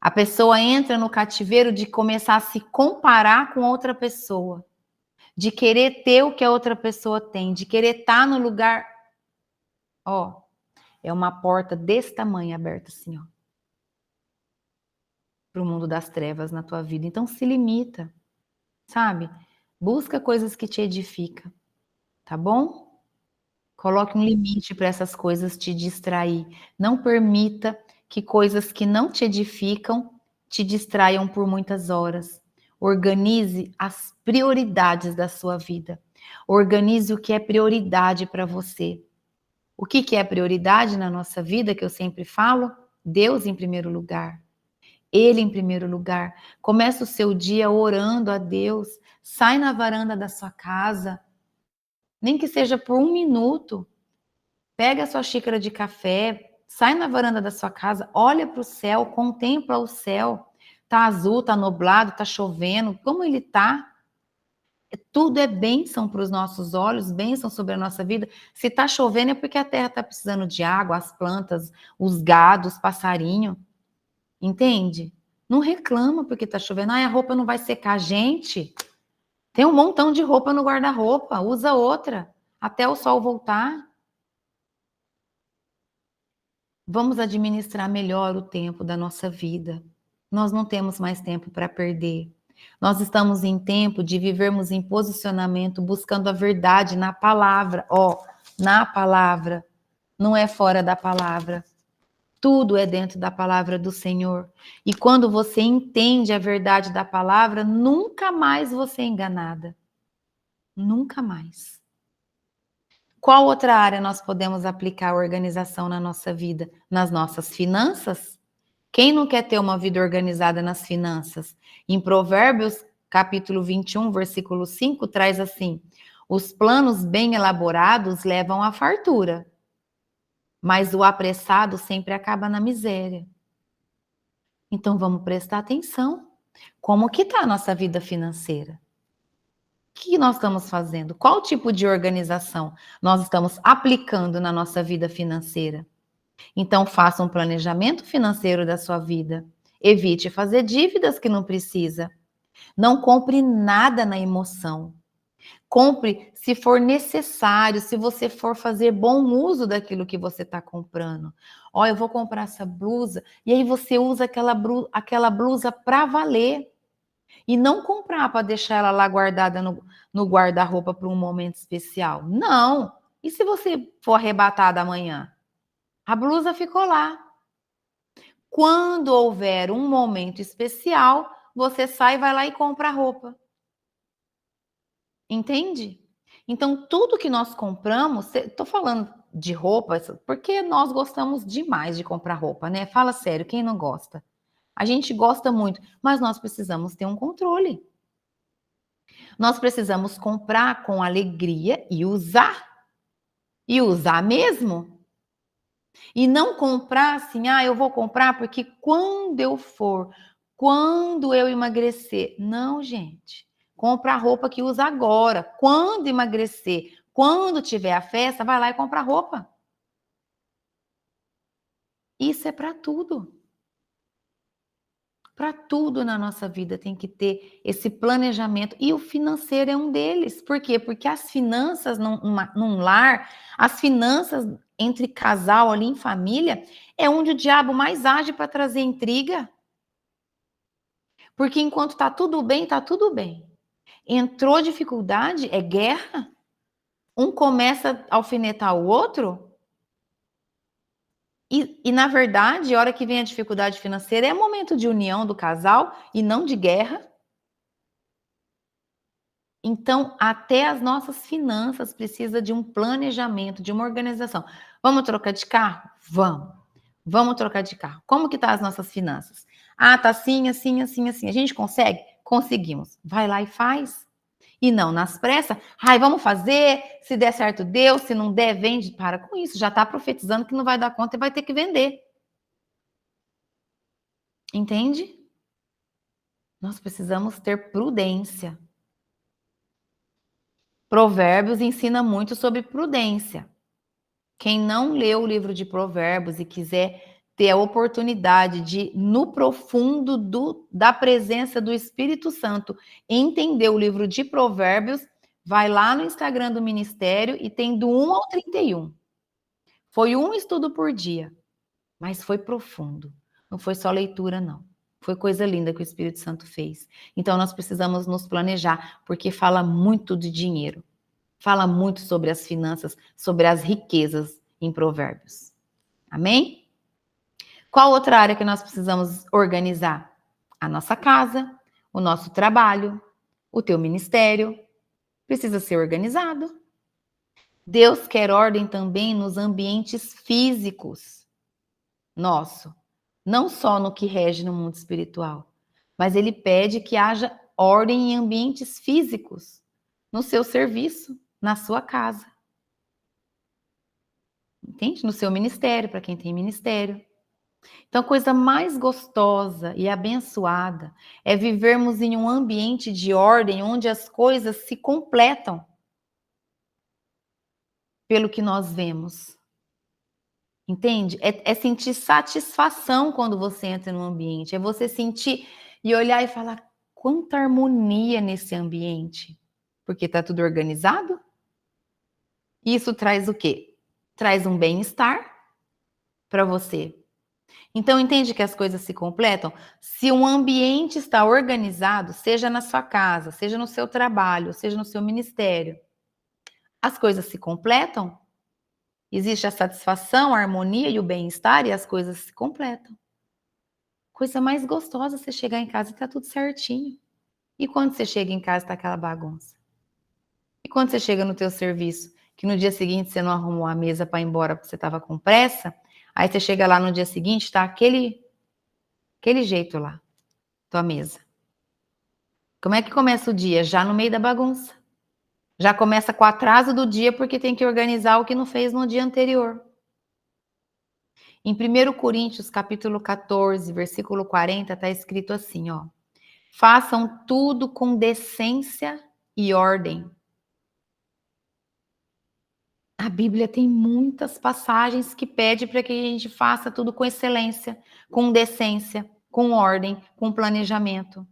A pessoa entra no cativeiro de começar a se comparar com outra pessoa. De querer ter o que a outra pessoa tem. De querer estar no lugar... Ó, é uma porta desse tamanho aberta assim, ó. Para o mundo das trevas na tua vida. Então se limita, sabe? Busca coisas que te edificam, tá bom? Coloque um limite para essas coisas te distrair. Não permita que coisas que não te edificam te distraiam por muitas horas. Organize as prioridades da sua vida. Organize o que é prioridade para você. O que é prioridade na nossa vida, que eu sempre falo? Deus em primeiro lugar. Ele em primeiro lugar. Começa o seu dia orando a Deus. Sai na varanda da sua casa. Nem que seja por 1 minuto. Pega a sua xícara de café. Sai na varanda da sua casa. Olha para o céu. Contempla o céu. Tá azul, tá nublado, tá chovendo. Como ele tá? Tudo é bênção para os nossos olhos, bênção sobre a nossa vida. Se está chovendo é porque a terra está precisando de água, as plantas, os gados, os passarinhos. Entende? Não reclama porque está chovendo. Ai, a roupa não vai secar. Gente, tem um montão de roupa no guarda-roupa. Usa outra até o sol voltar. Vamos administrar melhor o tempo da nossa vida. Nós não temos mais tempo para perder. Nós estamos em tempo de vivermos em posicionamento, buscando a verdade na palavra. Ó, na palavra, não é fora da palavra. Tudo é dentro da palavra do Senhor. E quando você entende a verdade da palavra, nunca mais você é enganada. Nunca mais. Qual outra área nós podemos aplicar a organização na nossa vida? Nas nossas finanças? Quem não quer ter uma vida organizada nas finanças? Em Provérbios, capítulo 21, versículo 5, traz assim: os planos bem elaborados levam à fartura, mas o apressado sempre acaba na miséria. Então vamos prestar atenção. Como que está a nossa vida financeira? O que nós estamos fazendo? Qual tipo de organização nós estamos aplicando na nossa vida financeira? Então, faça um planejamento financeiro da sua vida. Evite fazer dívidas que não precisa. Não compre nada na emoção. Compre se for necessário, se você for fazer bom uso daquilo que você está comprando. Ó, eu vou comprar essa blusa, e aí você usa aquela blusa para valer. E não comprar para deixar ela lá guardada no guarda-roupa para um momento especial. Não! E se você for arrebatada amanhã? A blusa ficou lá. Quando houver um momento especial, você sai, vai lá e compra a roupa. Entende? Então, tudo que nós compramos, estou falando de roupa, porque nós gostamos demais de comprar roupa, né? Fala sério, quem não gosta? A gente gosta muito, mas nós precisamos ter um controle. Nós precisamos comprar com alegria e usar. E usar mesmo. E não comprar assim, eu vou comprar porque quando eu emagrecer. Não, gente. Compra a roupa que usa agora. Quando emagrecer, quando tiver a festa, vai lá e compra a roupa. Isso é para tudo. Para tudo na nossa vida tem que ter esse planejamento. E o financeiro é um deles. Por quê? Porque as finanças num lar, as finanças entre casal ali em família, é onde o diabo mais age para trazer intriga. Porque enquanto tá tudo bem, tá tudo bem. Entrou dificuldade, é guerra. Um começa a alfinetar o outro. E na verdade, a hora que vem a dificuldade financeira, é momento de união do casal e não de guerra. Então, até as nossas finanças precisam de um planejamento, de uma organização. Vamos trocar de carro? Vamos. Vamos trocar de carro. Como que tá as nossas finanças? Tá assim, assim, assim, assim. A gente consegue? Conseguimos. Vai lá e faz. E não nas pressas. Vamos fazer. Se der certo, deu. Se não der, vende. Para com isso. Já está profetizando que não vai dar conta e vai ter que vender. Entende? Nós precisamos ter prudência. Provérbios ensina muito sobre prudência. Quem não leu o livro de Provérbios e quiser ter a oportunidade de, no profundo da presença do Espírito Santo, entender o livro de Provérbios, vai lá no Instagram do Ministério e tem do 1 ao 31. Foi um estudo por dia, mas foi profundo. Não foi só leitura, não. Foi coisa linda que o Espírito Santo fez. Então, nós precisamos nos planejar, porque fala muito de dinheiro. Fala muito sobre as finanças, sobre as riquezas em Provérbios. Amém? Qual outra área que nós precisamos organizar? A nossa casa, o nosso trabalho, o teu ministério. Precisa ser organizado. Deus quer ordem também nos ambientes físicos. Nosso. Não só no que rege no mundo espiritual, mas Ele pede que haja ordem em ambientes físicos, no seu serviço, na sua casa. Entende? No seu ministério, para quem tem ministério. Então, a coisa mais gostosa e abençoada é vivermos em um ambiente de ordem onde as coisas se completam pelo que nós vemos. Entende? É sentir satisfação quando você entra no ambiente. É você sentir e olhar e falar quanta harmonia nesse ambiente. Porque está tudo organizado. Isso traz o quê? Traz um bem-estar para você. Então, entende que as coisas se completam? Se um ambiente está organizado, seja na sua casa, seja no seu trabalho, seja no seu ministério, as coisas se completam, existe a satisfação, a harmonia e o bem-estar e as coisas se completam. Coisa mais gostosa é você chegar em casa e tá tudo certinho. E quando você chega em casa, tá aquela bagunça? E quando você chega no teu serviço, que no dia seguinte você não arrumou a mesa para ir embora porque você estava com pressa, aí você chega lá no dia seguinte, tá aquele jeito lá, tua mesa. Como é que começa o dia? Já no meio da bagunça. Já começa com o atraso do dia porque tem que organizar o que não fez no dia anterior. Em 1 Coríntios, capítulo 14, versículo 40, está escrito assim, ó. Façam tudo com decência e ordem. A Bíblia tem muitas passagens que pede para que a gente faça tudo com excelência, com decência, com ordem, com planejamento.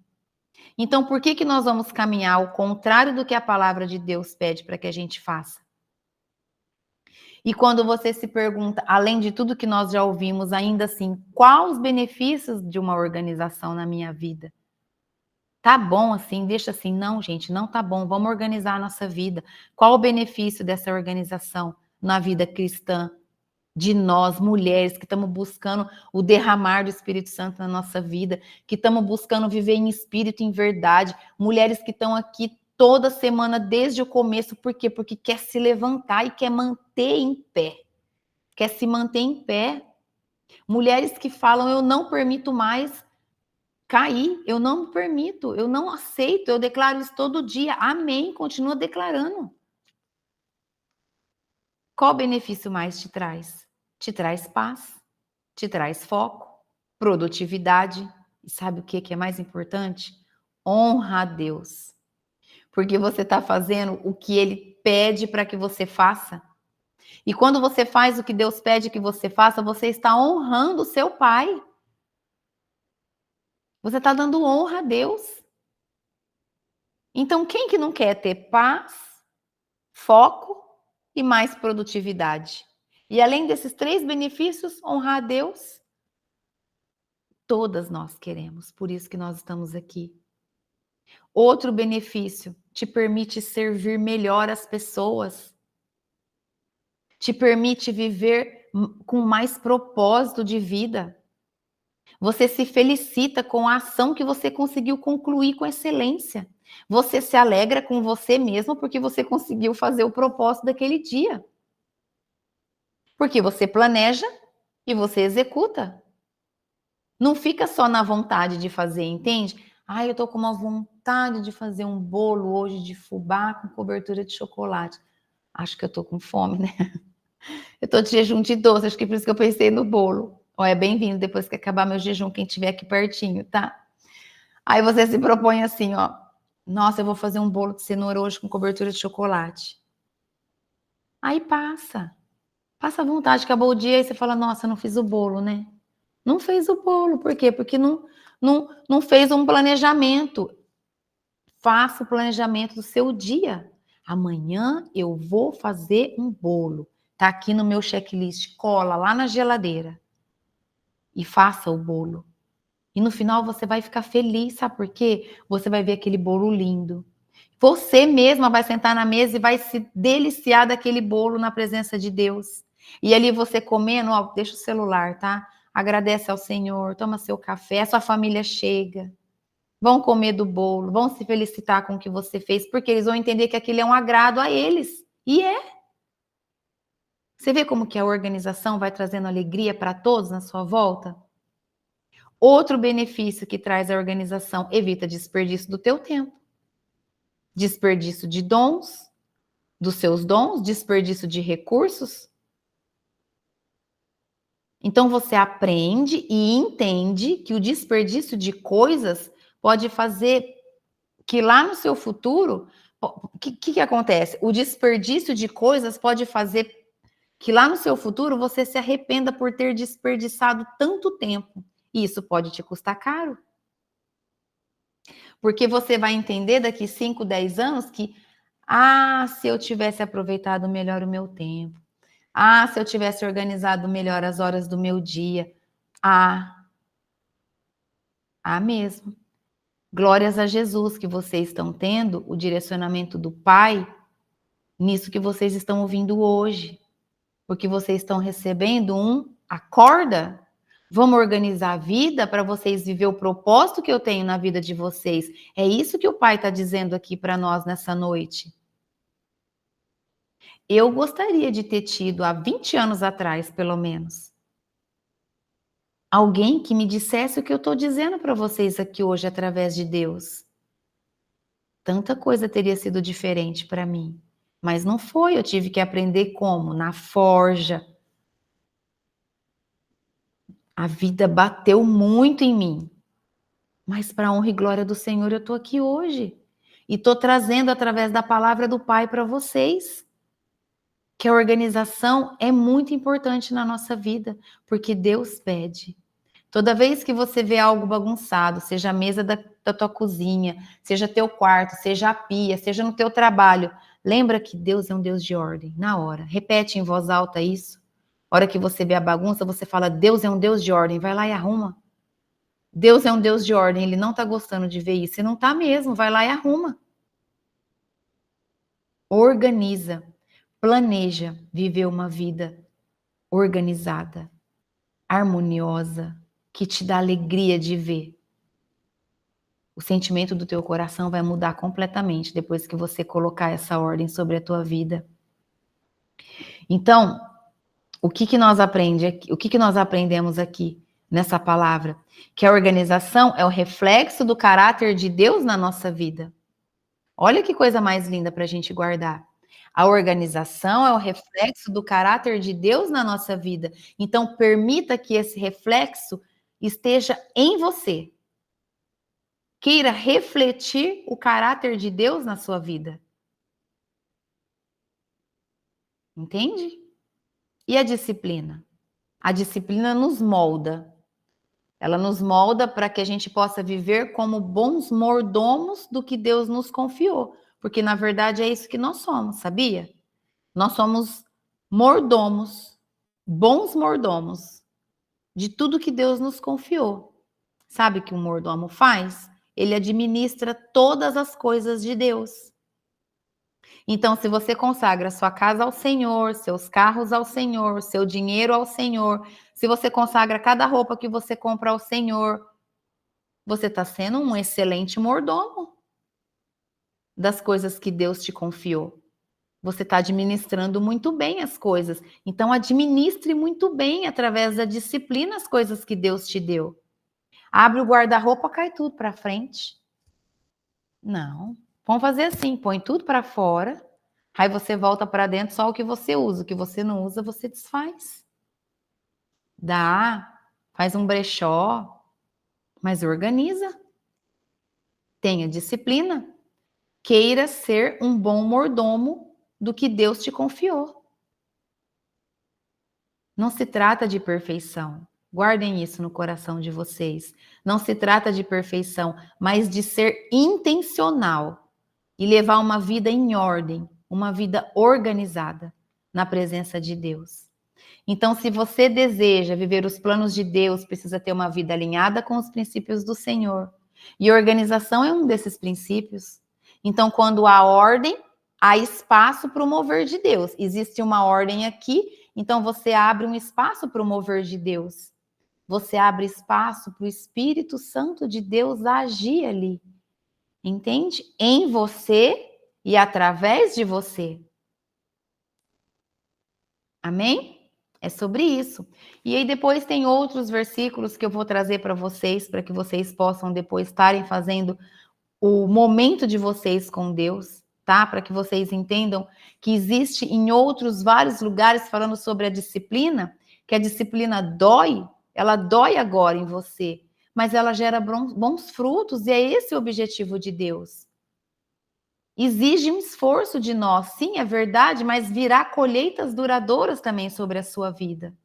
Então, por que nós vamos caminhar ao contrário do que a palavra de Deus pede para que a gente faça? E quando você se pergunta, além de tudo que nós já ouvimos, ainda assim, quais os benefícios de uma organização na minha vida? Tá bom assim, deixa assim. Não, gente, não tá bom. Vamos organizar a nossa vida. Qual o benefício dessa organização na vida cristã? De nós, mulheres, que estamos buscando o derramar do Espírito Santo na nossa vida, que estamos buscando viver em espírito, em verdade. Mulheres que estão aqui toda semana, desde o começo. Por quê? Porque quer se levantar e quer manter em pé. Quer se manter em pé. Mulheres que falam, eu não permito mais cair, eu não permito, eu não aceito, eu declaro isso todo dia. Amém, continua declarando. Qual benefício mais te traz? Te traz paz, te traz foco, produtividade. E sabe o que é mais importante? Honra a Deus. Porque você está fazendo o que Ele pede para que você faça. E quando você faz o que Deus pede que você faça, você está honrando o seu Pai. Você está dando honra a Deus. Então, quem que não quer ter paz, foco e mais produtividade? E além desses 3 benefícios, honrar a Deus, todas nós queremos, por isso que nós estamos aqui. Outro benefício, te permite servir melhor as pessoas. Te permite viver com mais propósito de vida. Você se felicita com a ação que você conseguiu concluir com excelência. Você se alegra com você mesmo porque você conseguiu fazer o propósito daquele dia. Porque você planeja e você executa. Não fica só na vontade de fazer, entende? Eu tô com uma vontade de fazer um bolo hoje de fubá com cobertura de chocolate. Acho que eu tô com fome, né? Eu tô de jejum de doce, acho que por isso que eu pensei no bolo. É bem-vindo depois que acabar meu jejum, quem estiver aqui pertinho, tá? Aí você se propõe assim, ó. Nossa, eu vou fazer um bolo de cenoura hoje com cobertura de chocolate. Aí passa. Passa à vontade, acabou o dia e você fala, nossa, não fiz o bolo, né? Não fez o bolo, por quê? Porque não fez um planejamento. Faça o planejamento do seu dia. Amanhã eu vou fazer um bolo. Tá aqui no meu checklist, cola lá na geladeira. E faça o bolo. E no final você vai ficar feliz, sabe por quê? Você vai ver aquele bolo lindo. Você mesma vai sentar na mesa e vai se deliciar daquele bolo na presença de Deus. E ali você comendo, ó, deixa o celular, tá? Agradece ao Senhor, toma seu café, a sua família chega. Vão comer do bolo, vão se felicitar com o que você fez, porque eles vão entender que aquilo é um agrado a eles. E é. Você vê como que a organização vai trazendo alegria para todos na sua volta? Outro benefício que traz a organização, evita desperdício do teu tempo. Desperdício de dons, dos seus dons, desperdício de recursos. Então você aprende e entende que o desperdício de coisas pode fazer que lá no seu futuro, o que acontece? O desperdício de coisas pode fazer que lá no seu futuro você se arrependa por ter desperdiçado tanto tempo. E isso pode te custar caro. Porque você vai entender daqui 5, 10 anos que, se eu tivesse aproveitado melhor o meu tempo. Se eu tivesse organizado melhor as horas do meu dia. Mesmo. Glórias a Jesus que vocês estão tendo o direcionamento do Pai nisso que vocês estão ouvindo hoje. Porque vocês estão recebendo acorda. Vamos organizar a vida para vocês viver o propósito que eu tenho na vida de vocês. É isso que o Pai está dizendo aqui para nós nessa noite. Eu gostaria de ter tido, há 20 anos atrás, pelo menos, alguém que me dissesse o que eu estou dizendo para vocês aqui hoje, através de Deus. Tanta coisa teria sido diferente para mim. Mas não foi, eu tive que aprender como? Na forja. A vida bateu muito em mim. Mas para a honra e glória do Senhor, eu estou aqui hoje. E estou trazendo através da palavra do Pai para vocês. Que a organização é muito importante na nossa vida. Porque Deus pede. Toda vez que você vê algo bagunçado, seja a mesa da tua cozinha, seja teu quarto, seja a pia, seja no teu trabalho, lembra que Deus é um Deus de ordem, na hora. Repete em voz alta isso. A hora que você vê a bagunça, você fala, Deus é um Deus de ordem, vai lá e arruma. Deus é um Deus de ordem, Ele não está gostando de ver isso. E não está mesmo, vai lá e arruma. Organiza, planeja viver uma vida organizada, harmoniosa, que te dá alegria de ver. O sentimento do teu coração vai mudar completamente depois que você colocar essa ordem sobre a tua vida. Então, o que nós aprendemos aqui nessa palavra? Que a organização é o reflexo do caráter de Deus na nossa vida. Olha que coisa mais linda para a gente guardar. A organização é o reflexo do caráter de Deus na nossa vida. Então, permita que esse reflexo esteja em você. Queira refletir o caráter de Deus na sua vida. Entende? E a disciplina? A disciplina nos molda. Ela nos molda para que a gente possa viver como bons mordomos do que Deus nos confiou. Porque, na verdade, é isso que nós somos, sabia? Nós somos mordomos, bons mordomos, de tudo que Deus nos confiou. Sabe o que um mordomo faz? Ele administra todas as coisas de Deus. Então, se você consagra sua casa ao Senhor, seus carros ao Senhor, seu dinheiro ao Senhor, se você consagra cada roupa que você compra ao Senhor, você está sendo um excelente mordomo das coisas que Deus te confiou. Você está administrando muito bem as coisas. Então, administre muito bem, através da disciplina, as coisas que Deus te deu. Abre o guarda-roupa, cai tudo para frente. Não. Vamos fazer assim, põe tudo para fora, aí você volta para dentro só o que você usa. O que você não usa, você desfaz. Dá, faz um brechó, mas organiza. Tenha disciplina. Queira ser um bom mordomo do que Deus te confiou. Não se trata de perfeição. Guardem isso no coração de vocês. Não se trata de perfeição, mas de ser intencional e levar uma vida em ordem, uma vida organizada na presença de Deus. Então, se você deseja viver os planos de Deus, precisa ter uma vida alinhada com os princípios do Senhor. E organização é um desses princípios. Então, quando há ordem, há espaço para o mover de Deus. Existe uma ordem aqui, então você abre um espaço para o mover de Deus. Você abre espaço para o Espírito Santo de Deus agir ali. Entende? Em você e através de você. Amém? É sobre isso. E aí depois tem outros versículos que eu vou trazer para vocês, para que vocês possam depois estarem fazendo o momento de vocês com Deus, tá? Para que vocês entendam que existe em outros vários lugares falando sobre a disciplina, que a disciplina dói, ela dói agora em você, mas ela gera bons frutos e é esse o objetivo de Deus. Exige um esforço de nós, sim, é verdade, mas virá colheitas duradouras também sobre a sua vida.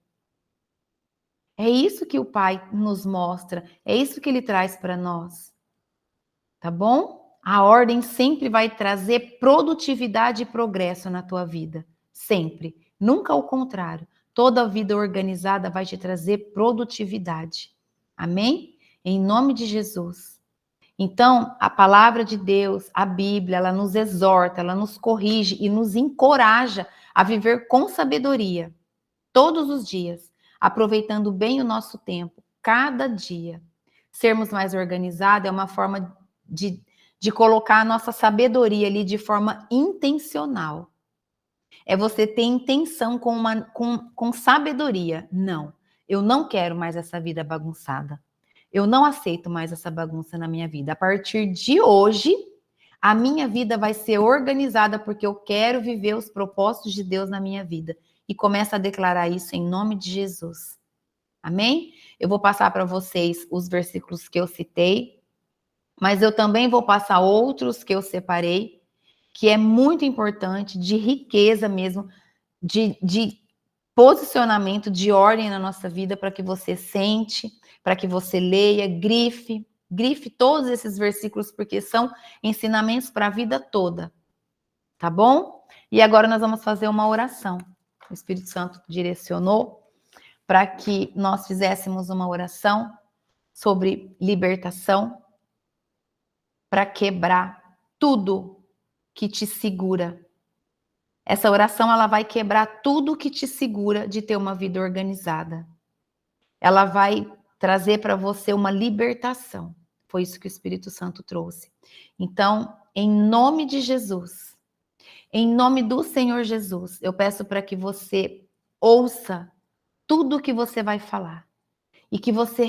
É isso que o Pai nos mostra, é isso que Ele traz para nós. Tá bom? A ordem sempre vai trazer produtividade e progresso na tua vida. Sempre. Nunca o contrário. Toda vida organizada vai te trazer produtividade. Amém? Em nome de Jesus. Então, a palavra de Deus, a Bíblia, ela nos exorta, ela nos corrige e nos encoraja a viver com sabedoria, todos os dias, aproveitando bem o nosso tempo, cada dia. Sermos mais organizados é uma forma de colocar a nossa sabedoria ali de forma intencional. É você ter intenção com sabedoria. Não, eu não quero mais essa vida bagunçada. Eu não aceito mais essa bagunça na minha vida. A partir de hoje, a minha vida vai ser organizada porque eu quero viver os propósitos de Deus na minha vida. E começa a declarar isso em nome de Jesus. Amém? Eu vou passar para vocês os versículos que eu citei, mas eu também vou passar outros que eu separei, que é muito importante, de riqueza mesmo, de posicionamento de ordem na nossa vida para que você sente, para que você leia, grife todos esses versículos, porque são ensinamentos para a vida toda, tá bom? E agora nós vamos fazer uma oração. O Espírito Santo direcionou para que nós fizéssemos uma oração sobre libertação, para quebrar tudo que te segura. Essa oração ela vai quebrar tudo que te segura de ter uma vida organizada. Ela vai trazer para você uma libertação. Foi isso que o Espírito Santo trouxe. Então, em nome de Jesus, em nome do Senhor Jesus, eu peço para que você ouça tudo o que você vai falar e que você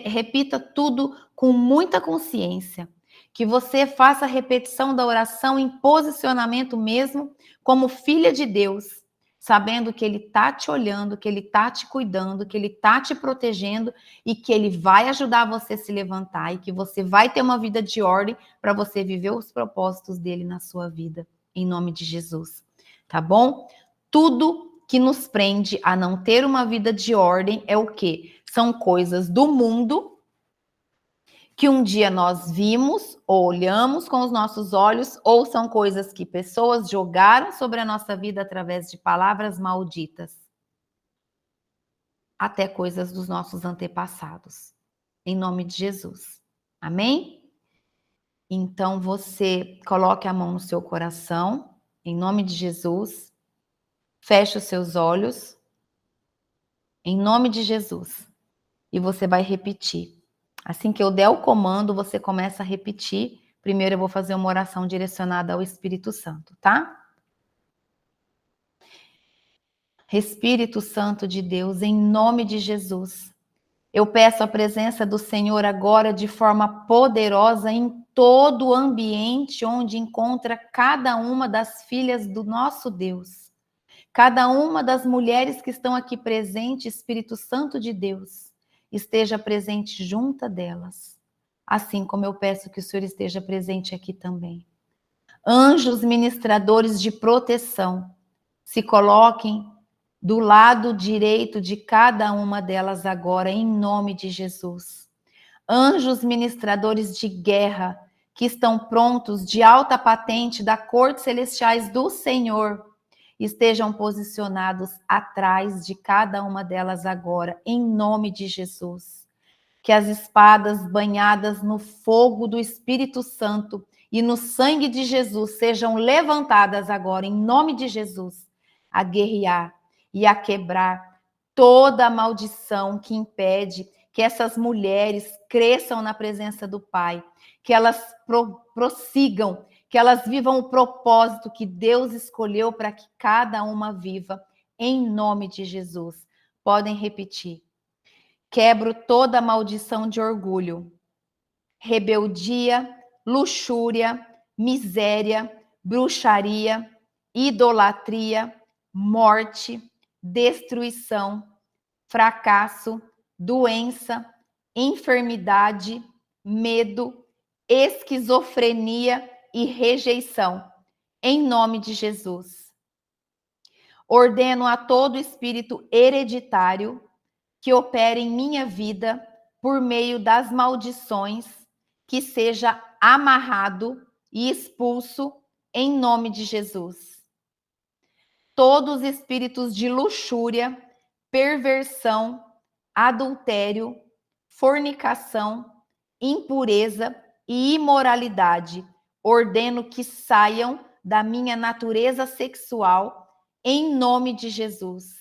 repita tudo com muita consciência, que você faça a repetição da oração em posicionamento mesmo, como filha de Deus, sabendo que Ele está te olhando, que Ele está te cuidando, que Ele está te protegendo e que Ele vai ajudar você a se levantar e que você vai ter uma vida de ordem para você viver os propósitos dele na sua vida, em nome de Jesus, tá bom? Tudo que nos prende a não ter uma vida de ordem é o quê? São coisas do mundo que um dia nós vimos ou olhamos com os nossos olhos, ou são coisas que pessoas jogaram sobre a nossa vida através de palavras malditas, até coisas dos nossos antepassados. Em nome de Jesus. Amém? Então você coloque a mão no seu coração, em nome de Jesus. Feche os seus olhos, em nome de Jesus. E você vai repetir. Assim que eu der o comando, você começa a repetir. Primeiro eu vou fazer uma oração direcionada ao Espírito Santo, tá? Espírito Santo de Deus, em nome de Jesus, eu peço a presença do Senhor agora de forma poderosa em todo o ambiente onde encontra cada uma das filhas do nosso Deus. Cada uma das mulheres que estão aqui presentes, Espírito Santo de Deus, esteja presente junto delas. Assim como eu peço que o Senhor esteja presente aqui também. Anjos ministradores de proteção, se coloquem do lado direito de cada uma delas agora, em nome de Jesus. Anjos ministradores de guerra, que estão prontos de alta patente da corte celestiais do Senhor, estejam posicionados atrás de cada uma delas agora, em nome de Jesus. Que as espadas banhadas no fogo do Espírito Santo e no sangue de Jesus sejam levantadas agora, em nome de Jesus, a guerrear e a quebrar toda a maldição que impede que essas mulheres cresçam na presença do Pai, que elas prossigam, que elas vivam o propósito que Deus escolheu para que cada uma viva, em nome de Jesus. Podem repetir. Quebro toda a maldição de orgulho, rebeldia, luxúria, miséria, bruxaria, idolatria, morte, destruição, fracasso, doença, enfermidade, medo, esquizofrenia e rejeição, em nome de Jesus. Ordeno a todo espírito hereditário que opere em minha vida por meio das maldições, que seja amarrado e expulso em nome de Jesus. Todos os espíritos de luxúria, perversão, adultério, fornicação, impureza e imoralidade, ordeno que saiam da minha natureza sexual em nome de Jesus.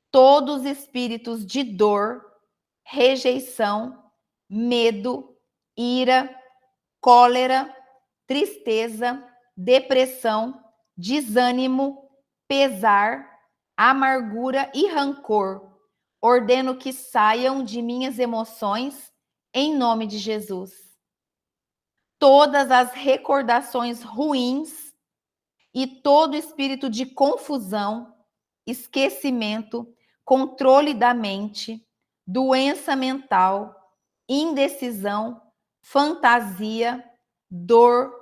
Todos os espíritos de dor, rejeição, medo, ira, cólera, tristeza, depressão, desânimo, pesar, amargura e rancor, ordeno que saiam de minhas emoções em nome de Jesus. Todas as recordações ruins e todo espírito de confusão, esquecimento, controle da mente, doença mental, indecisão, fantasia, dor,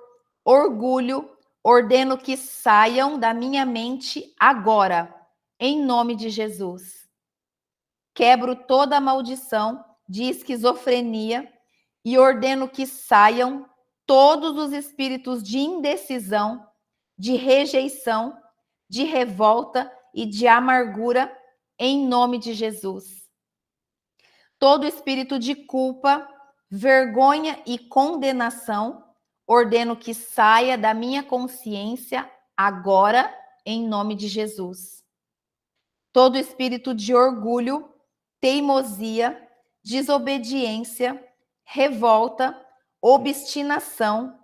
orgulho, ordeno que saiam da minha mente agora, em nome de Jesus. Quebro toda a maldição de esquizofrenia e ordeno que saiam todos os espíritos de indecisão, de rejeição, de revolta e de amargura, em nome de Jesus. Todo espírito de culpa, vergonha e condenação, ordeno que saia da minha consciência agora, em nome de Jesus. Todo espírito de orgulho, teimosia, desobediência, revolta, obstinação,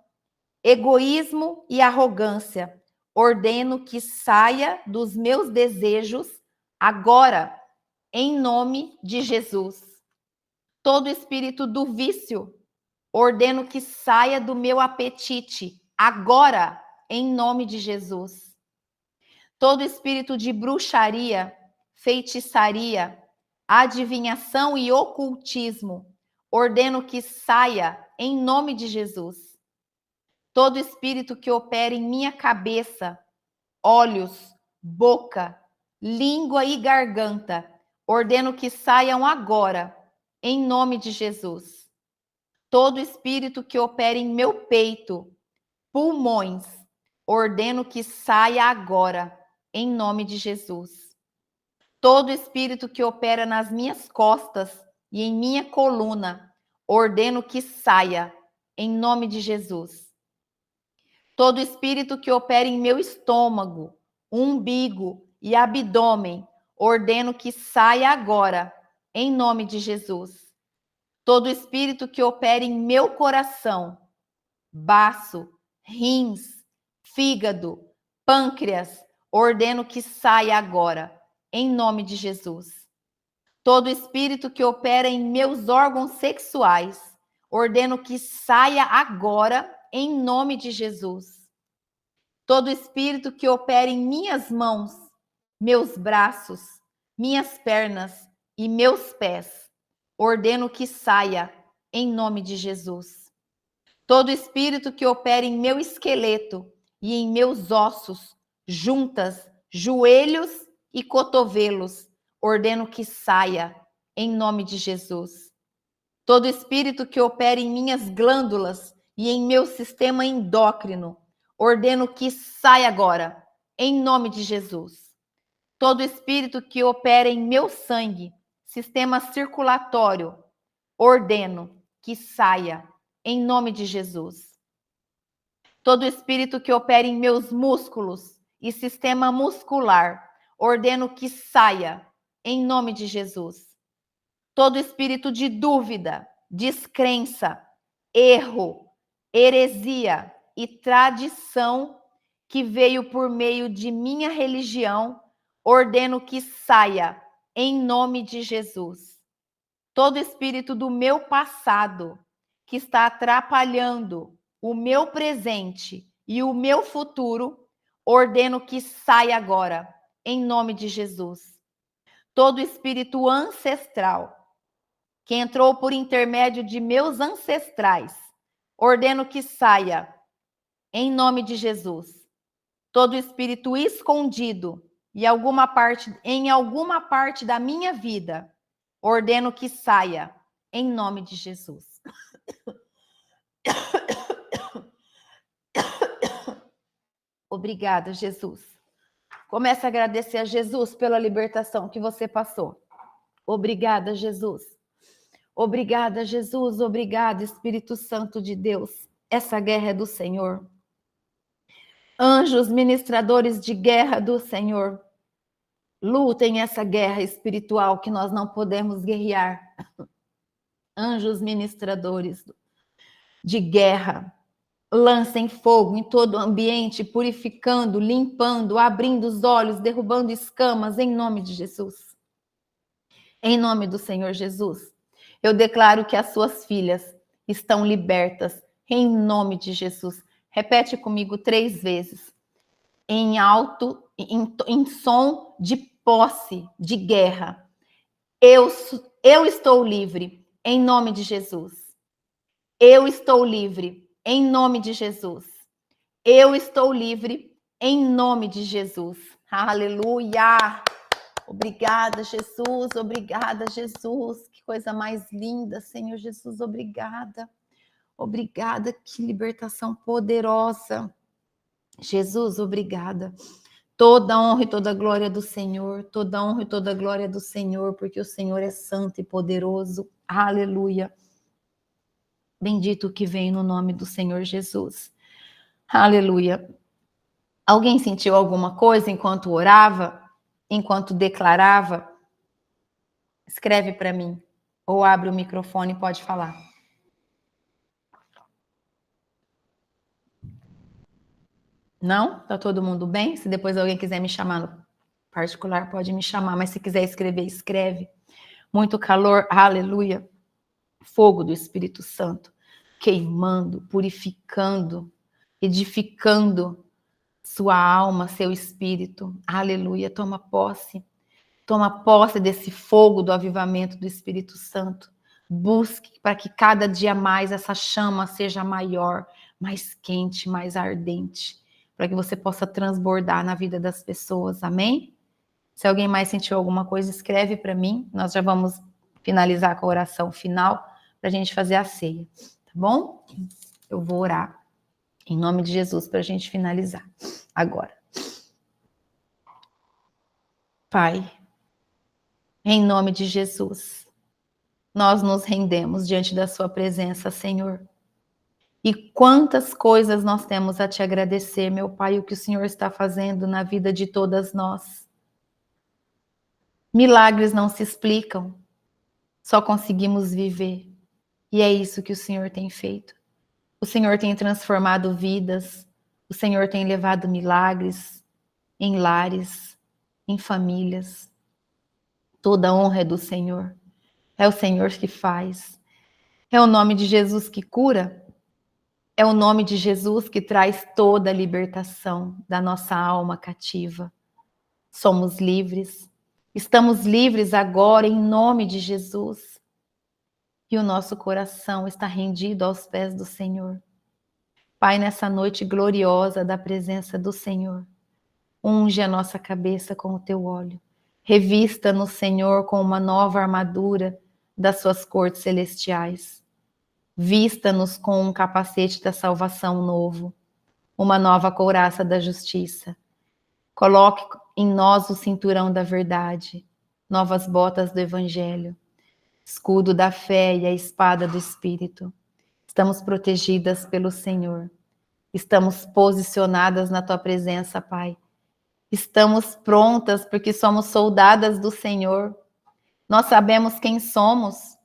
egoísmo e arrogância, ordeno que saia dos meus desejos agora, em nome de Jesus. Todo espírito do vício, ordeno que saia do meu apetite agora, em nome de Jesus. Todo espírito de bruxaria, feitiçaria, adivinhação e ocultismo, ordeno que saia em nome de Jesus. Todo espírito que opera em minha cabeça, olhos, boca, língua e garganta, ordeno que saiam agora, em nome de Jesus. Todo espírito que opera em meu peito, pulmões, ordeno que saia agora, em nome de Jesus. Todo espírito que opera nas minhas costas e em minha coluna, ordeno que saia, em nome de Jesus. Todo espírito que opera em meu estômago, umbigo e abdômen, ordeno que saia agora, em nome de Jesus. Todo espírito que opera em meu coração, baço, rins, fígado, pâncreas, ordeno que saia agora, em nome de Jesus. Todo espírito que opera em meus órgãos sexuais, ordeno que saia agora, em nome de Jesus. Todo espírito que opera em minhas mãos, meus braços, minhas pernas e meus pés, ordeno que saia, em nome de Jesus. Todo espírito que opera em meu esqueleto e em meus ossos, juntas, joelhos e cotovelos, ordeno que saia, em nome de Jesus. Todo espírito que opera em minhas glândulas e em meu sistema endócrino, ordeno que saia agora, em nome de Jesus. Todo espírito que opera em meu sangue, sistema circulatório, ordeno que saia, em nome de Jesus. Todo espírito que opera em meus músculos e sistema muscular, ordeno que saia, em nome de Jesus. Todo espírito de dúvida, descrença, erro, heresia e tradição que veio por meio de minha religião, ordeno que saia, em nome de Jesus. Todo espírito do meu passado que está atrapalhando o meu presente e o meu futuro, ordeno que saia agora, em nome de Jesus. Todo espírito ancestral que entrou por intermédio de meus ancestrais, ordeno que saia, em nome de Jesus. Todo espírito escondido em alguma parte da minha vida, ordeno que saia, em nome de Jesus. Obrigada, Jesus. Comece a agradecer a Jesus pela libertação que você passou. Obrigada, Jesus. Obrigada, Jesus. Obrigada, Espírito Santo de Deus. Essa guerra é do Senhor. Anjos ministradores de guerra do Senhor, lutem essa guerra espiritual que nós não podemos guerrear. Anjos ministradores de guerra, lancem fogo em todo o ambiente, purificando, limpando, abrindo os olhos, derrubando escamas, em nome de Jesus. Em nome do Senhor Jesus, eu declaro que as suas filhas estão libertas, em nome de Jesus. Repete comigo 3 vezes, em alto, em som de posse, de guerra. Eu estou livre, em nome de Jesus. Eu estou livre, em nome de Jesus. Eu estou livre, em nome de Jesus. Aleluia! Obrigada, Jesus. Obrigada, Jesus. Que coisa mais linda, Senhor Jesus. Obrigada. Obrigada, que libertação poderosa. Jesus, obrigada. Toda honra e toda glória do Senhor, toda honra e toda glória do Senhor, porque o Senhor é santo e poderoso. Aleluia. Bendito que vem no nome do Senhor Jesus. Aleluia. Alguém sentiu alguma coisa enquanto orava? Enquanto declarava? Escreve para mim. Ou abre o microfone e pode falar. Não? Tá todo mundo bem? Se depois alguém quiser me chamar no particular, pode me chamar. Mas se quiser escrever, escreve. Muito calor. Aleluia. Fogo do Espírito Santo. Queimando, purificando, edificando sua alma, seu espírito. Aleluia. Toma posse. Toma posse desse fogo do avivamento do Espírito Santo. Busque para que cada dia mais essa chama seja maior, mais quente, mais ardente, para que você possa transbordar na vida das pessoas. Amém? Se alguém mais sentiu alguma coisa, escreve para mim. Nós já vamos finalizar com a oração final para a gente fazer a ceia, tá bom? Eu vou orar em nome de Jesus para a gente finalizar agora. Pai, em nome de Jesus, nós nos rendemos diante da sua presença, Senhor. E quantas coisas nós temos a te agradecer, meu Pai, o que o Senhor está fazendo na vida de todas nós. Milagres não se explicam, só conseguimos viver. E é isso que o Senhor tem feito. O Senhor tem transformado vidas, o Senhor tem levado milagres em lares, em famílias. Toda honra é do Senhor. É o Senhor que faz. É o nome de Jesus que cura. É o nome de Jesus que traz toda a libertação da nossa alma cativa. Somos livres. Estamos livres agora em nome de Jesus. E o nosso coração está rendido aos pés do Senhor. Pai, nessa noite gloriosa da presença do Senhor, unge a nossa cabeça com o teu óleo. Revista-nos, Senhor, com uma nova armadura das suas cortes celestiais. Vista-nos com um capacete da salvação novo, uma nova couraça da justiça. Coloque em nós o cinturão da verdade, novas botas do evangelho, escudo da fé e a espada do Espírito. Estamos protegidas pelo Senhor. Estamos posicionadas na tua presença, Pai. Estamos prontas porque somos soldadas do Senhor. Nós sabemos quem somos.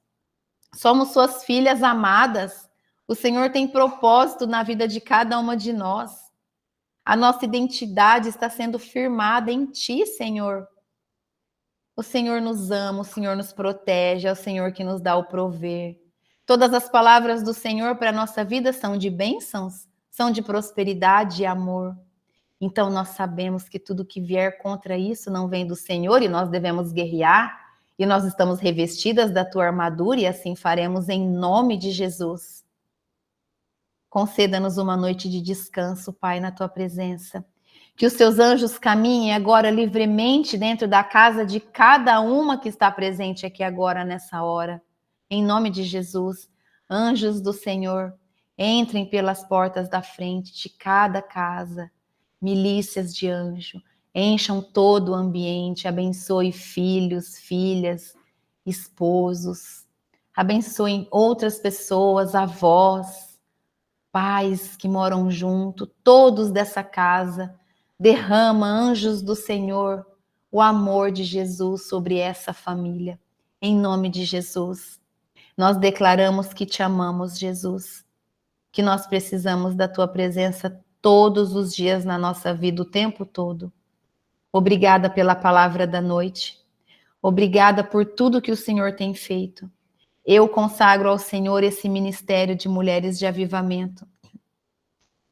Somos suas filhas amadas. O Senhor tem propósito na vida de cada uma de nós. A nossa identidade está sendo firmada em Ti, Senhor. O Senhor nos ama, o Senhor nos protege, é o Senhor que nos dá o prover. Todas as palavras do Senhor para a nossa vida são de bênçãos, são de prosperidade e amor. Então nós sabemos que tudo que vier contra isso não vem do Senhor e nós devemos guerrear. E nós estamos revestidas da tua armadura e assim faremos em nome de Jesus. Conceda-nos uma noite de descanso, Pai, na tua presença. Que os teus anjos caminhem agora livremente dentro da casa de cada uma que está presente aqui agora nessa hora. Em nome de Jesus, anjos do Senhor, entrem pelas portas da frente de cada casa. Milícias de anjo, encham todo o ambiente, abençoe filhos, filhas, esposos, abençoem outras pessoas, avós, pais que moram junto, todos dessa casa. Derrama, anjos do Senhor, o amor de Jesus sobre essa família. Em nome de Jesus, nós declaramos que te amamos, Jesus, que nós precisamos da tua presença todos os dias na nossa vida, o tempo todo. Obrigada pela palavra da noite. Obrigada por tudo que o Senhor tem feito. Eu consagro ao Senhor esse ministério de mulheres de avivamento.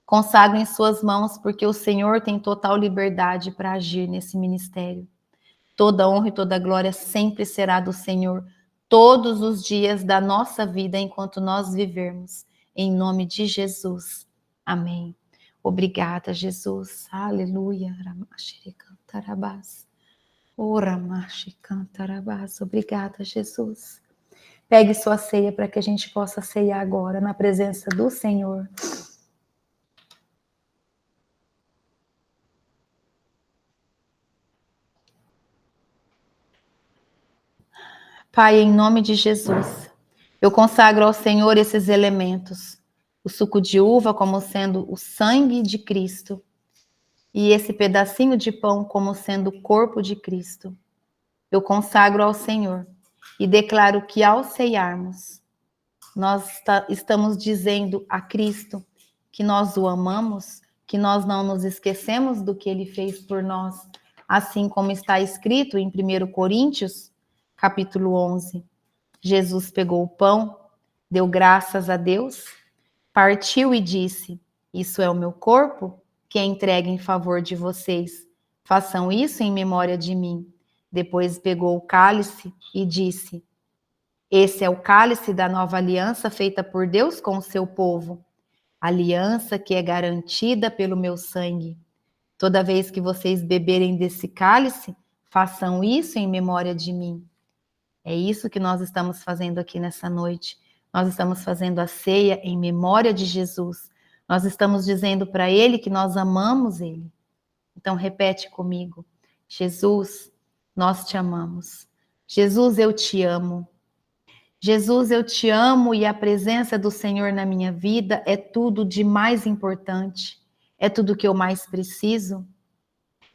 Consagro em suas mãos, porque o Senhor tem total liberdade para agir nesse ministério. Toda honra e toda glória sempre será do Senhor, todos os dias da nossa vida, enquanto nós vivermos. Em nome de Jesus. Amém. Obrigada, Jesus. Aleluia. Ora, machi, cantarabás. Obrigada, Jesus. Pegue sua ceia para que a gente possa ceiar agora na presença do Senhor. Pai, em nome de Jesus, eu consagro ao Senhor esses elementos. O suco de uva como sendo o sangue de Cristo e esse pedacinho de pão como sendo o corpo de Cristo. Eu consagro ao Senhor e declaro que ao ceiarmos, nós estamos dizendo a Cristo que nós o amamos, que nós não nos esquecemos do que ele fez por nós, assim como está escrito em 1 Coríntios, capítulo 11. Jesus pegou o pão, deu graças a Deus, partiu e disse: Isso é o meu corpo, que é entregue em favor de vocês. Façam isso em memória de mim. Depois pegou o cálice e disse: Esse é o cálice da nova aliança feita por Deus com o seu povo. Aliança que é garantida pelo meu sangue. Toda vez que vocês beberem desse cálice, façam isso em memória de mim. É isso que nós estamos fazendo aqui nessa noite. Nós estamos fazendo a ceia em memória de Jesus. Nós estamos dizendo para ele que nós amamos ele. Então repete comigo. Jesus, nós te amamos. Jesus, eu te amo. Jesus, eu te amo e a presença do Senhor na minha vida é tudo de mais importante. É tudo que eu mais preciso.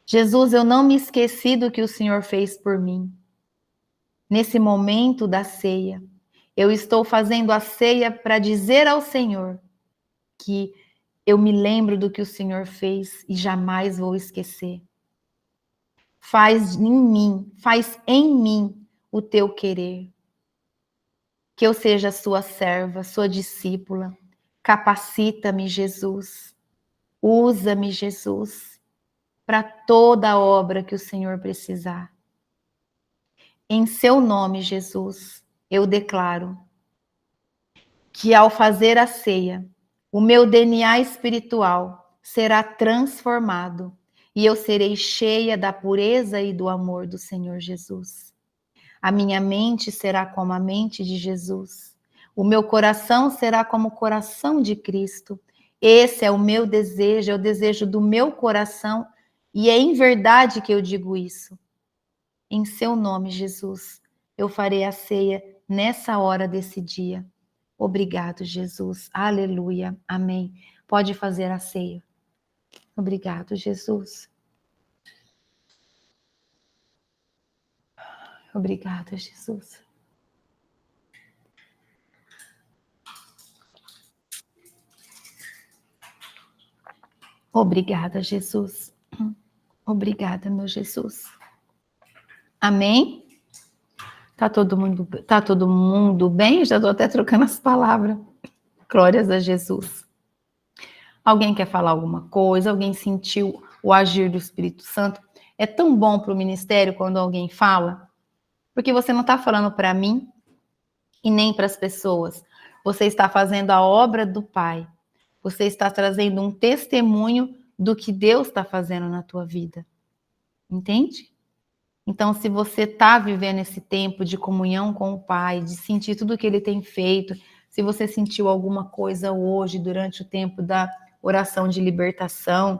Jesus, eu não me esqueci do que o Senhor fez por mim. Nesse momento da ceia, eu estou fazendo a ceia para dizer ao Senhor que eu me lembro do que o Senhor fez e jamais vou esquecer. Faz em mim o teu querer. Que eu seja sua serva, sua discípula. Capacita-me, Jesus. Usa-me, Jesus, para toda a obra que o Senhor precisar. Em seu nome, Jesus, eu declaro que ao fazer a ceia, o meu DNA espiritual será transformado e eu serei cheia da pureza e do amor do Senhor Jesus. A minha mente será como a mente de Jesus. O meu coração será como o coração de Cristo. Esse é o meu desejo, é o desejo do meu coração e é em verdade que eu digo isso. Em seu nome, Jesus, eu farei a ceia nessa hora desse dia. Obrigado, Jesus. Aleluia. Amém. Pode fazer a ceia. Obrigado, Jesus. Obrigada, Jesus. Obrigada, Jesus. Obrigada, meu Jesus. Amém? Tá todo mundo bem? Já estou até trocando as palavras. Glórias a Jesus. Alguém quer falar alguma coisa? Alguém sentiu o agir do Espírito Santo? É tão bom para o ministério quando alguém fala, porque você não está falando para mim e nem para as pessoas. Você está fazendo a obra do Pai. Você está trazendo um testemunho do que Deus está fazendo na tua vida. Entende? Então, se você está vivendo esse tempo de comunhão com o Pai, de sentir tudo o que Ele tem feito, se você sentiu alguma coisa hoje, durante o tempo da oração de libertação,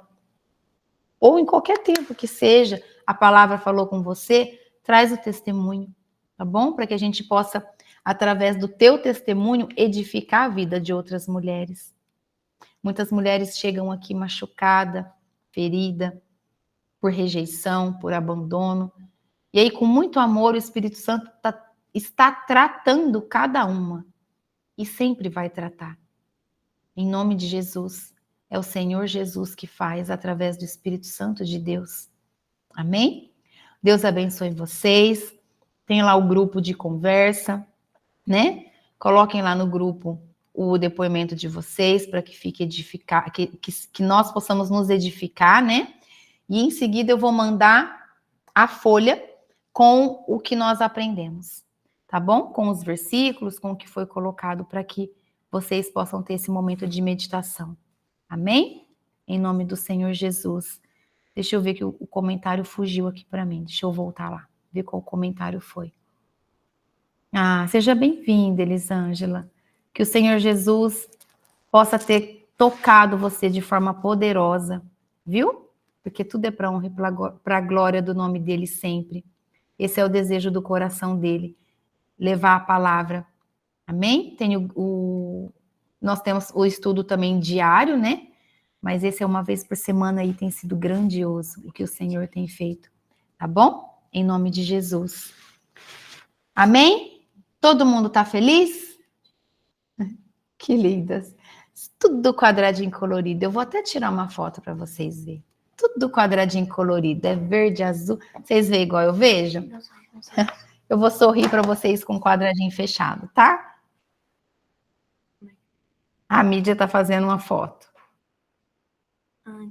ou em qualquer tempo que seja, a palavra falou com você, traz o testemunho, tá bom? Para que a gente possa, através do teu testemunho, edificar a vida de outras mulheres. Muitas mulheres chegam aqui machucada, ferida, por rejeição, por abandono. E aí, com muito amor, o Espírito Santo está tratando cada uma. E sempre vai tratar. Em nome de Jesus. É o Senhor Jesus que faz através do Espírito Santo de Deus. Amém? Deus abençoe vocês. Tem lá o grupo de conversa, né? Coloquem lá no grupo o depoimento de vocês para que fique edificar, que nós possamos nos edificar, né? E em seguida eu vou mandar a folha com o que nós aprendemos, tá bom? Com os versículos, com o que foi colocado para que vocês possam ter esse momento de meditação. Amém? Em nome do Senhor Jesus. Deixa eu ver que o comentário fugiu aqui para mim. Deixa eu voltar lá, ver qual comentário foi. Ah, seja bem-vinda, Elisângela. Que o Senhor Jesus possa ter tocado você de forma poderosa, viu? Porque tudo é para honra e para a glória do nome dele sempre. Esse é o desejo do coração dele, levar a palavra. Amém? Nós temos o estudo também diário, né? Mas esse é uma vez por semana e tem sido grandioso o que o Senhor tem feito. Tá bom? Em nome de Jesus. Amém? Todo mundo tá feliz? Que lindas. Tudo quadradinho colorido. Eu vou até tirar uma foto para vocês verem. Tudo quadradinho colorido. É verde, azul. Vocês veem igual eu vejo? Eu vou sorrir para vocês com o quadradinho fechado, tá? A mídia tá fazendo uma foto.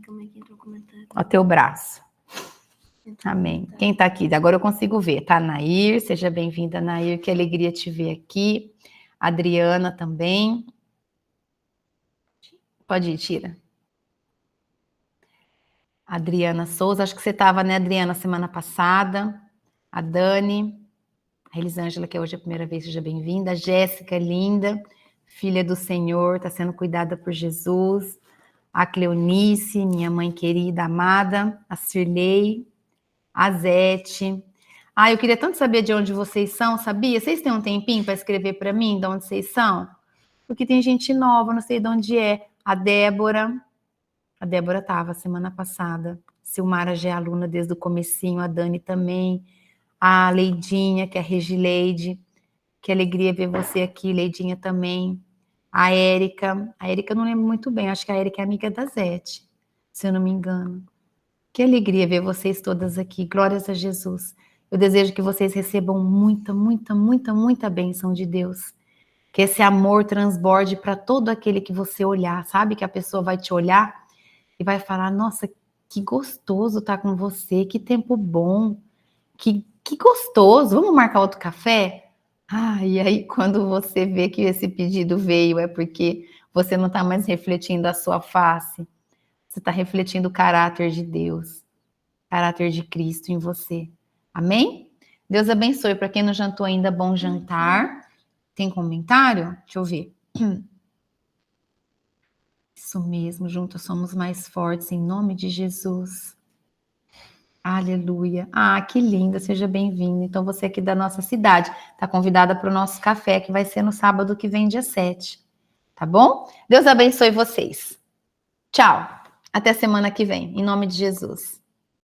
Como é que entrou o comentário? Ó, teu braço. Amém. Quem tá aqui? Agora eu consigo ver, tá? Nair, seja bem-vinda, Nair. Que alegria te ver aqui. Adriana também. Pode ir, tira. Adriana Souza, acho que você estava, né, Adriana, semana passada. A Dani, a Elisângela, que hoje é a primeira vez, seja bem-vinda. A Jéssica, linda, filha do Senhor, está sendo cuidada por Jesus. A Cleonice, minha mãe querida, amada. A Cirlei, a Zete. Ah, eu queria tanto saber de onde vocês são, sabia? Vocês têm um tempinho para escrever para mim de onde vocês são? Porque tem gente nova, não sei de onde é. A Débora estava semana passada. Silmara já é aluna desde o comecinho, a Dani também. A Leidinha, que é a Regileide. Que alegria ver você aqui, Leidinha também. A Érica eu não lembro muito bem, acho que a Érica é amiga da Zete, se eu não me engano. Que alegria ver vocês todas aqui, glórias a Jesus. Eu desejo que vocês recebam muita, muita, muita, muita bênção de Deus. Que esse amor transborde para todo aquele que você olhar, sabe? Que a pessoa vai te olhar e vai falar, nossa, que gostoso estar com você, que tempo bom, que gostoso, vamos marcar outro café? Ah, e aí quando você vê que esse pedido veio, é porque você não está mais refletindo a sua face, você está refletindo o caráter de Deus, caráter de Cristo em você. Amém? Deus abençoe. Para quem não jantou ainda, bom jantar. Tem comentário? Deixa eu ver. Isso mesmo, juntos somos mais fortes, em nome de Jesus. Aleluia. Ah, que linda, seja bem-vinda. Então, você aqui da nossa cidade, está convidada para o nosso café, que vai ser no sábado que vem, dia 7. Tá bom? Deus abençoe vocês. Tchau. Até semana que vem, em nome de Jesus.